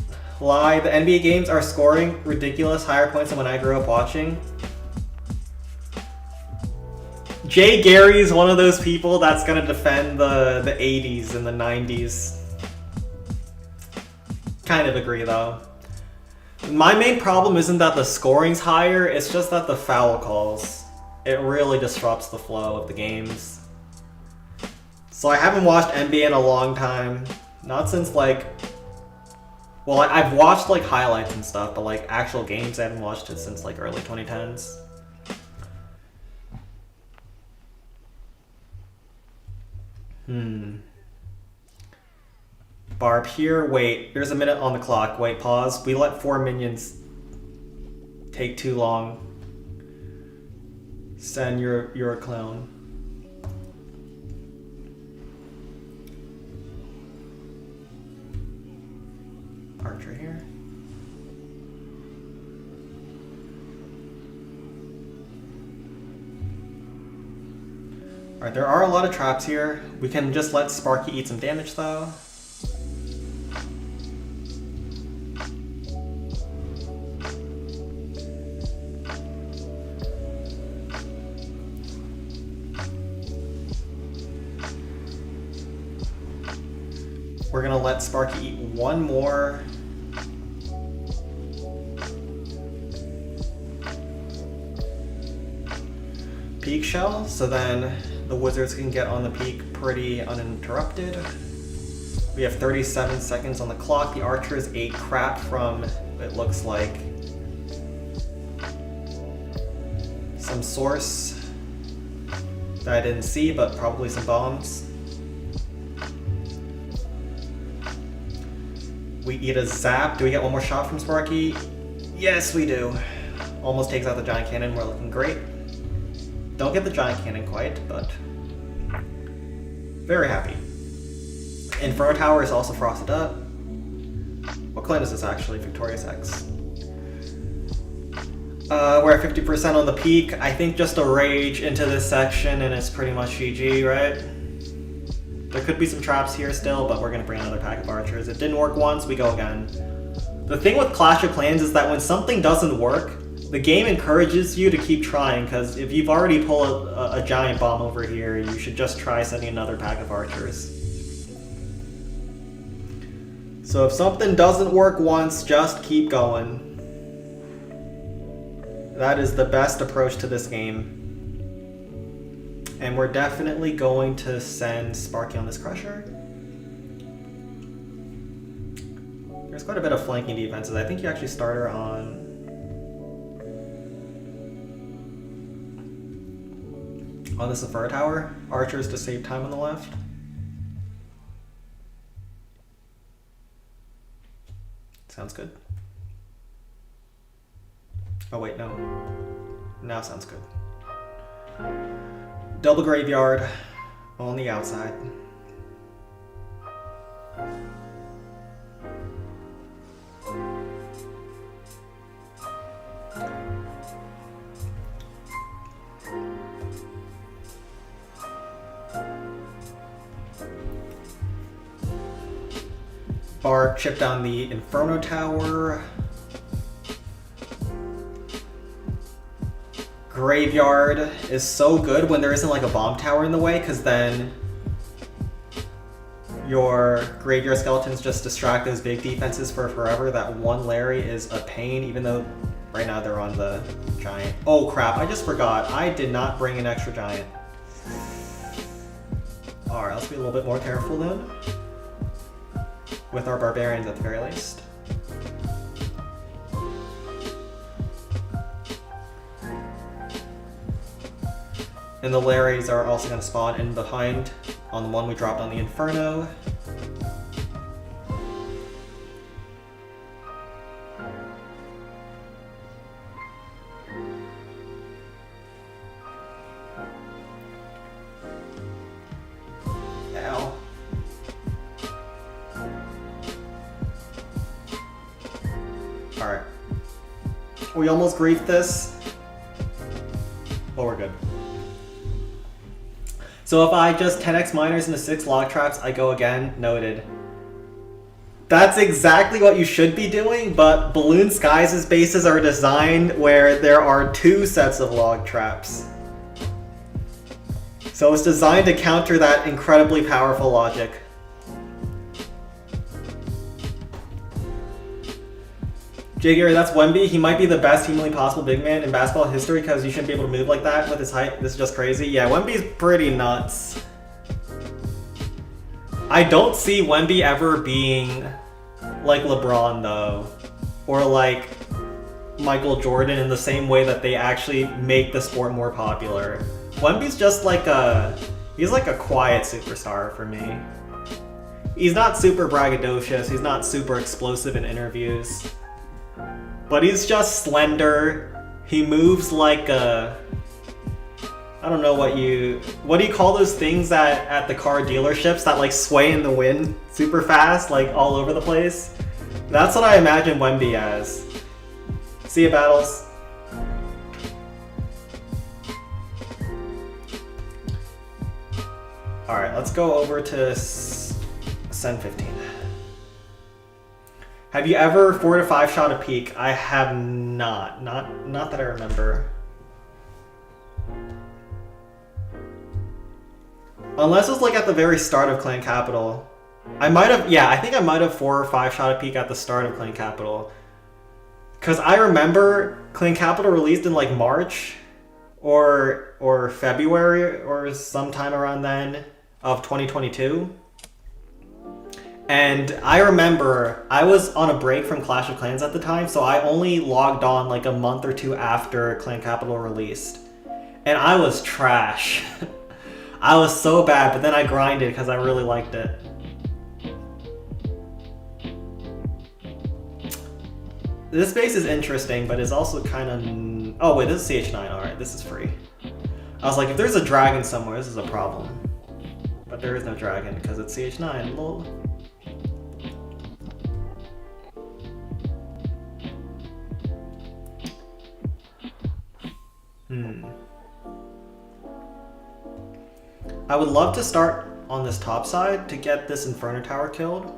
lie, the NBA games are scoring ridiculous higher points than when I grew up watching. Jay Gary's one of those people that's gonna defend the 80s and the 90s. Kind of agree though. My main problem isn't that the scoring's higher, it's just that the foul calls. It really disrupts the flow of the games. So I haven't watched NBA in a long time. Not since like... Well, I've watched like highlights and stuff, but like actual games I haven't watched it since like early 2010s. Barb here, wait, there's a minute on the clock, wait, pause. We let 4 minions take too long. Sen, you're a clown. Archer here. Alright, there are a lot of traps here. We can just let Sparky eat some damage though. We're gonna let Sparky eat 1 more. Peak shell, so then the wizards can get on the peak pretty uninterrupted. We have 37 seconds on the clock. The archers ate crap from, it looks like, some source that I didn't see, but probably some bombs. We eat a zap. Do we get 1 more shot from Sparky? Yes, we do. Almost takes out the giant cannon. We're looking great. Don't get the giant cannon quite, but very happy. Inferno Tower is also frosted up. What clan is this actually? Victorious X. We're at 50% on the peak. I think just a rage into this section and it's pretty much GG, right? There could be some traps here still, but we're gonna bring another pack of archers. It didn't work once, we go again. The thing with Clash of Clans is that when something doesn't work, the game encourages you to keep trying, because if you've already pulled a giant bomb over here, you should just try sending another pack of archers. So if something doesn't work once, just keep going. That is the best approach to this game. And we're definitely going to send Sparky on this Crusher. There's quite a bit of flanking defenses. I think you actually start her on... on the Sephora Tower. Archers to save time on the left. Sounds good. Oh wait, no. Now sounds good. Double graveyard on the outside. Barb chipped on the Inferno Tower. Graveyard is so good when there isn't like a bomb tower in the way, because then your graveyard skeletons just distract those big defenses for forever. That one Larry is a pain, even though right now they're on the giant. Oh crap, I just forgot. I did not bring an extra giant. Alright, let's be a little bit more careful then. With our barbarians at the very least. And the Larrys are also going to spawn in behind on the one we dropped on the Inferno. Ow. Alright. We almost griefed this, but we're good. So if I just 10x miners into 6 log traps, I go again. Noted. That's exactly what you should be doing, but Balloon Skies' bases are designed where there are 2 sets of log traps. So it's designed to counter that incredibly powerful logic. Jay Gary, that's Wemby. He might be the best humanly possible big man in basketball history because you shouldn't be able to move like that with his height. This is just crazy. Yeah, Wemby's pretty nuts. I don't see Wemby ever being like LeBron though, or like Michael Jordan in the same way that they actually make the sport more popular. Wemby's just like he's like a quiet superstar for me. He's not super braggadocious, he's not super explosive in interviews. But he's just slender. He moves like a... I don't know what do you call those things at the car dealerships that like sway in the wind super fast, like all over the place? That's what I imagine Wemby as. See ya, Battles. Alright, let's go over to Sen 15. Have you ever 4 to 5 shot a peak? I have not. Not that I remember. Unless it was like at the very start of Clan Capital. I might have, yeah, I think I might have 4 or 5 shot a peak at the start of Clan Capital. Cause I remember Clan Capital released in like March or February or sometime around then of 2022. And I remember I was on a break from Clash of Clans at the time, so I only logged on like a month or 2 after Clan Capital released. And I was trash. I was so bad, but then I grinded because I really liked it. This base is interesting, but it's also kind of... Oh wait, this is CH9, alright, this is free. I was like, if there's a dragon somewhere, this is a problem. But there is no dragon because it's CH9, lol. I would love to start on this top side to get this Inferno Tower killed.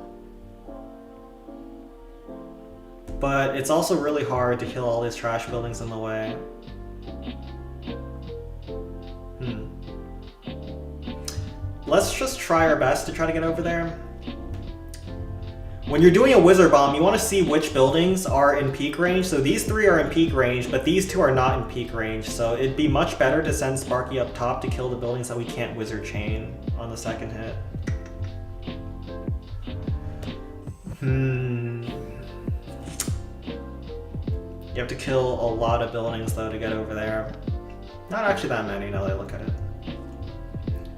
But it's also really hard to kill all these trash buildings in the way. Let's just try our best to try to get over there. When you're doing a wizard bomb, you want to see which buildings are in peak range. So these 3 are in peak range, but these 2 are not in peak range. So it'd be much better to send Sparky up top to kill the buildings that we can't wizard chain on the second hit. You have to kill a lot of buildings though to get over there. Not actually that many now that I look at it.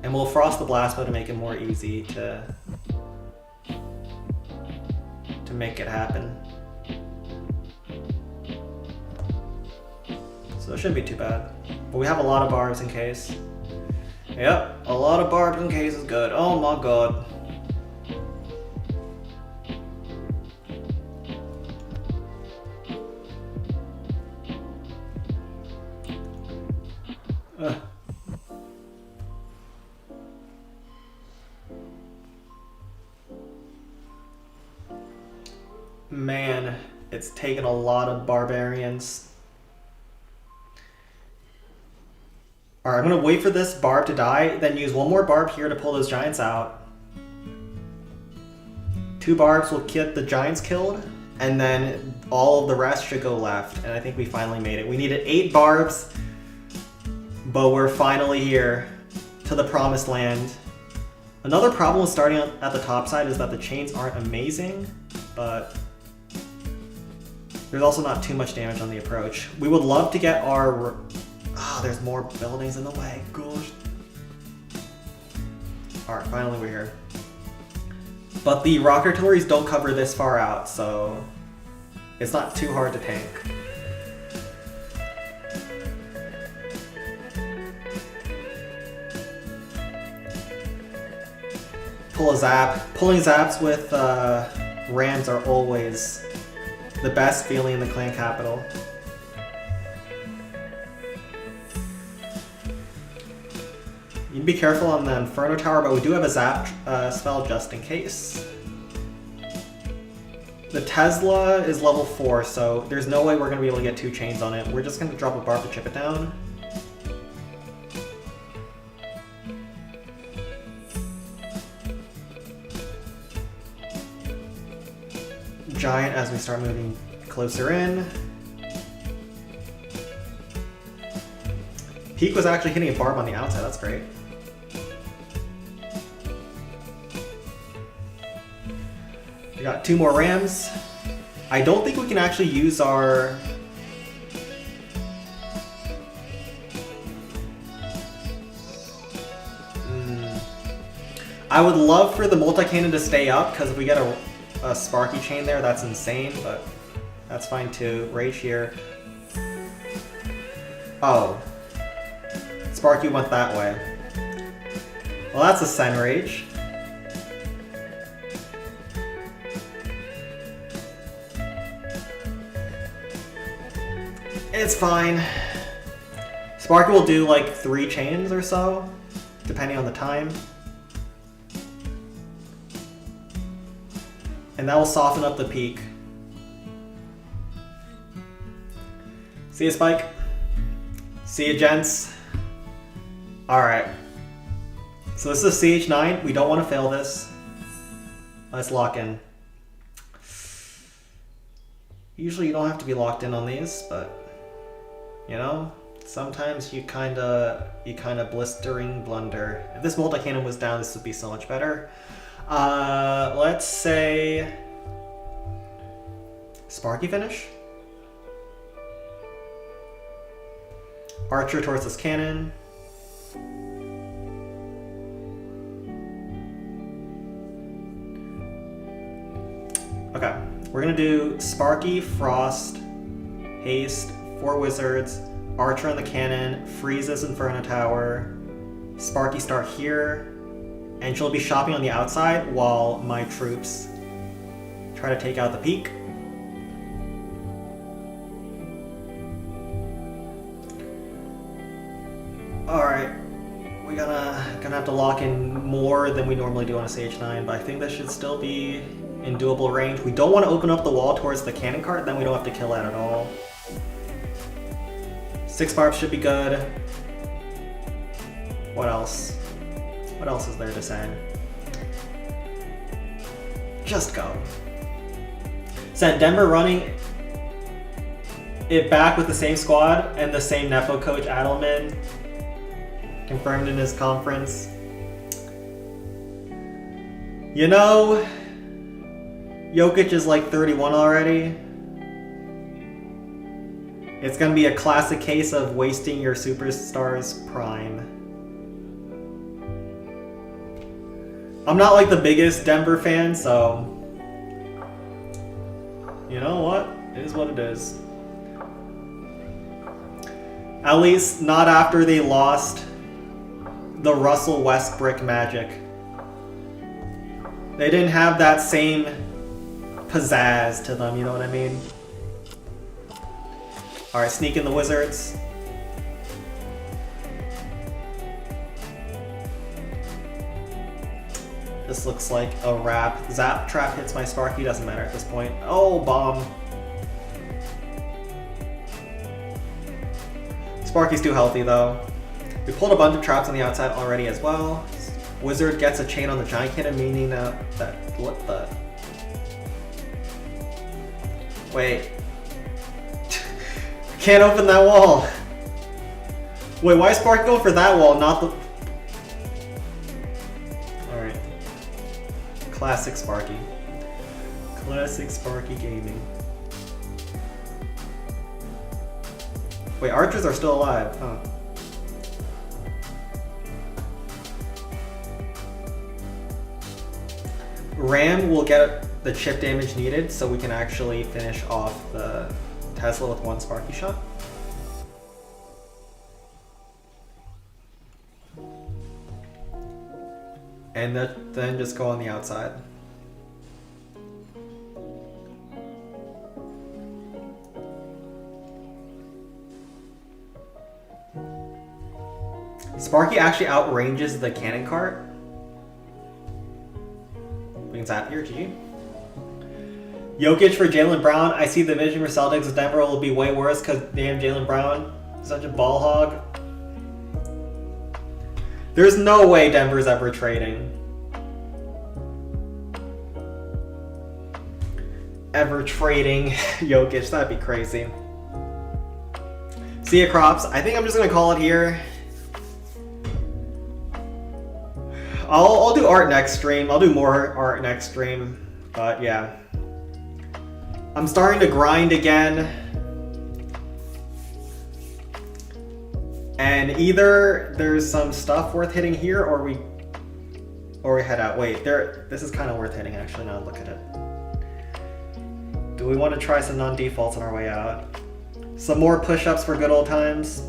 And we'll frost the blast bow to make it more easy to make it happen. So it shouldn't be too bad. But we have a lot of barbs in case. Yep, a lot of barbs in case is good. Oh my god. Man, it's taken a lot of barbarians. Alright, I'm gonna wait for this barb to die, then use one more barb here to pull those giants out. 2 barbs will get the giants killed, and then all of the rest should go left. And I think we finally made it. We needed 8 barbs, but we're finally here to the promised land. Another problem with starting at the top side is that the chains aren't amazing, but there's also not too much damage on the approach. We would love to get our... there's more buildings in the way. Gosh. Alright, finally we're here. But the rock artilleries don't cover this far out, so it's not too hard to tank. Pull a zap. Pulling zaps with rams are always the best feeling in the clan capital. You can be careful on the Inferno Tower, but we do have a zap spell just in case. The Tesla is level 4, so there's no way we're going to be able to get 2 chains on it. We're just going to drop a barb to chip it down. Giant as we start moving closer in. Peak was actually hitting a barb on the outside, that's great. We got 2 more rams. I don't think we can actually use our... I would love for the multi-cannon to stay up, because if we get a Sparky chain there, that's insane, but that's fine too. Rage here. Oh. Sparky went that way. Well, that's a Sen Rage. It's fine. Sparky will do like 3 chains or so, depending on the time. And that will soften up the peak. See ya, Spike. See ya, gents. Alright. So this is a CH9. We don't want to fail this. Let's lock in. Usually you don't have to be locked in on these, but you know, sometimes you kinda blistering blunder. If this multi-cannon was down, this would be so much better. Let's say Sparky finish. Archer towards this cannon. Okay, we're gonna do Sparky, Frost, Haste, 4 wizards, Archer on the cannon, freezes Inferno Tower, Sparky start here, and she'll be shopping on the outside while my troops try to take out the peak. Alright, we're gonna have to lock in more than we normally do on a CH9, but I think this should still be in doable range. We don't want to open up the wall towards the cannon cart, then we don't have to kill that at all. 6 barbs should be good. What else? What else is there to say? Just go. Sent Denver running it back with the same squad and the same Nepo coach Adelman. Confirmed in his conference. You know, Jokic is like 31 already. It's gonna be a classic case of wasting your superstar's prime. I'm not like the biggest Denver fan, so you know what? It is what it is. At least not after they lost the Russell Westbrook magic. They didn't have that same pizzazz to them, you know what I mean? Alright, sneak in the wizards. This looks like a wrap. Zap trap hits my Sparky, doesn't matter at this point. Oh, bomb. Sparky's too healthy though. We pulled a bunch of traps on the outside already as well. Wizard gets a chain on the giant cannon, meaning that what the? Wait. Can't open that wall. Wait, why is Sparky going for that wall, not the... Alright. Classic Sparky. Classic Sparky gaming. Wait, archers are still alive, huh? Ram will get the chip damage needed so we can actually finish off the Tesla with one Sparky shot. And then just go on the outside. Sparky actually outranges the cannon cart. We can zap here, GG. Jokic for Jaylen Brown. I see the vision for Celtics with Denver will be way worse because damn Jaylen Brown is such a ball hog. There's no way Denver's ever trading. Ever trading Jokic, that'd be crazy. See ya, Crops. I think I'm just gonna call it here. I'll do art next stream. I'll do more art next stream. But yeah. I'm starting to grind again. And either there's some stuff worth hitting here or we head out. Wait, this is kind of worth hitting actually now look at it. Do we want to try some non-defaults on our way out? Some more push-ups for good old times?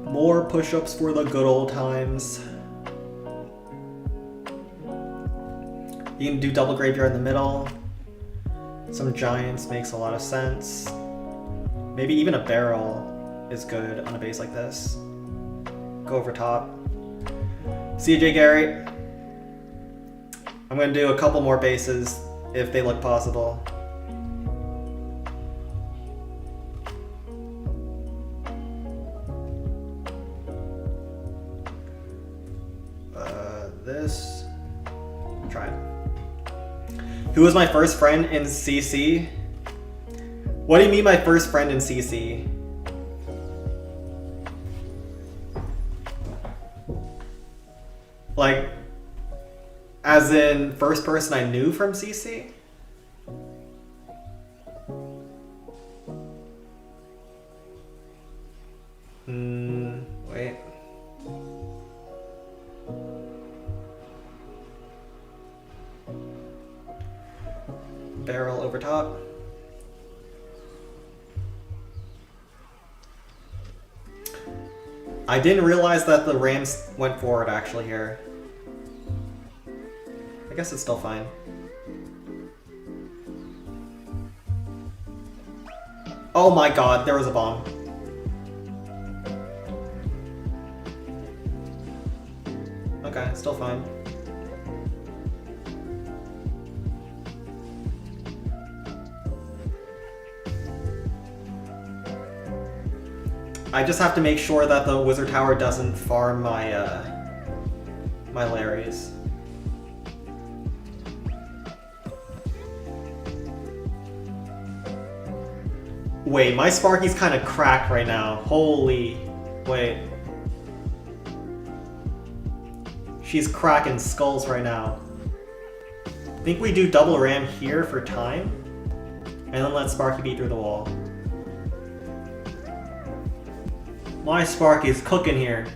More push-ups for the good old times. You can do double graveyard in the middle. Some giants makes a lot of sense. Maybe even a barrel is good on a base like this. Go over top. See you, Jay Gary. I'm gonna do a couple more bases if they look possible. This. Try it. Who was my first friend in CC? What do you mean my first friend in CC? Like, as in first person I knew from CC? Wait. Barrel over top. I didn't realize that the Rams went forward actually here. I guess it's still fine. Oh my god, there was a bomb. Okay, still fine. I just have to make sure that the wizard tower doesn't farm my my Larrys. Wait, my Sparky's kind of cracked right now. Holy, wait. She's cracking skulls right now. I think we do double ram here for time, and then let Sparky beat through the wall. My Sparky's cooking here.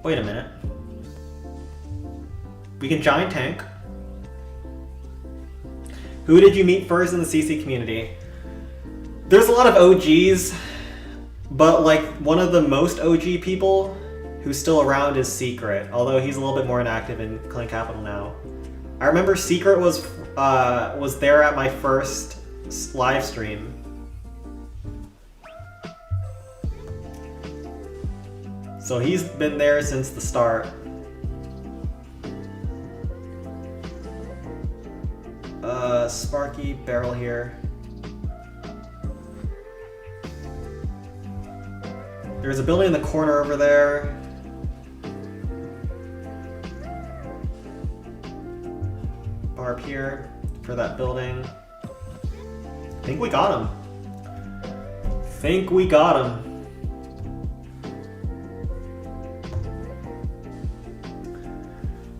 Wait a minute. We can giant tank. Who did you meet first in the CC community? There's a lot of OGs, but like one of the most OG people who's still around is Secret, although he's a little bit more inactive in Clan Capital now. I remember Secret was there at my first live stream. So he's been there since the start. Sparky barrel here. There's a building in the corner over there. Barb here for that building. I think we got him. Think we got him.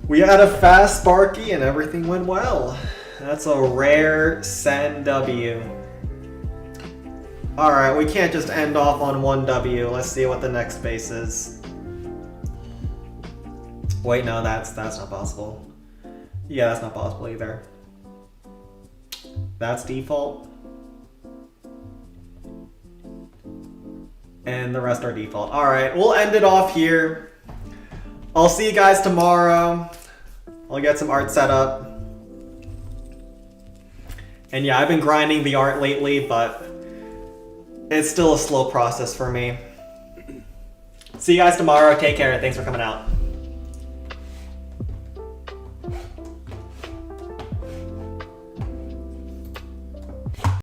We had a fast Sparky and everything went well. That's a rare send W. Alright, we can't just end off on one W. Let's see what the next base is. Wait, no, that's not possible. Yeah, that's not possible either. That's default. And the rest are default. Alright, we'll end it off here. I'll see you guys tomorrow. I'll get some art set up. And yeah, I've been grinding the art lately, but it's still a slow process for me. See you guys tomorrow. Take care. Thanks for coming out.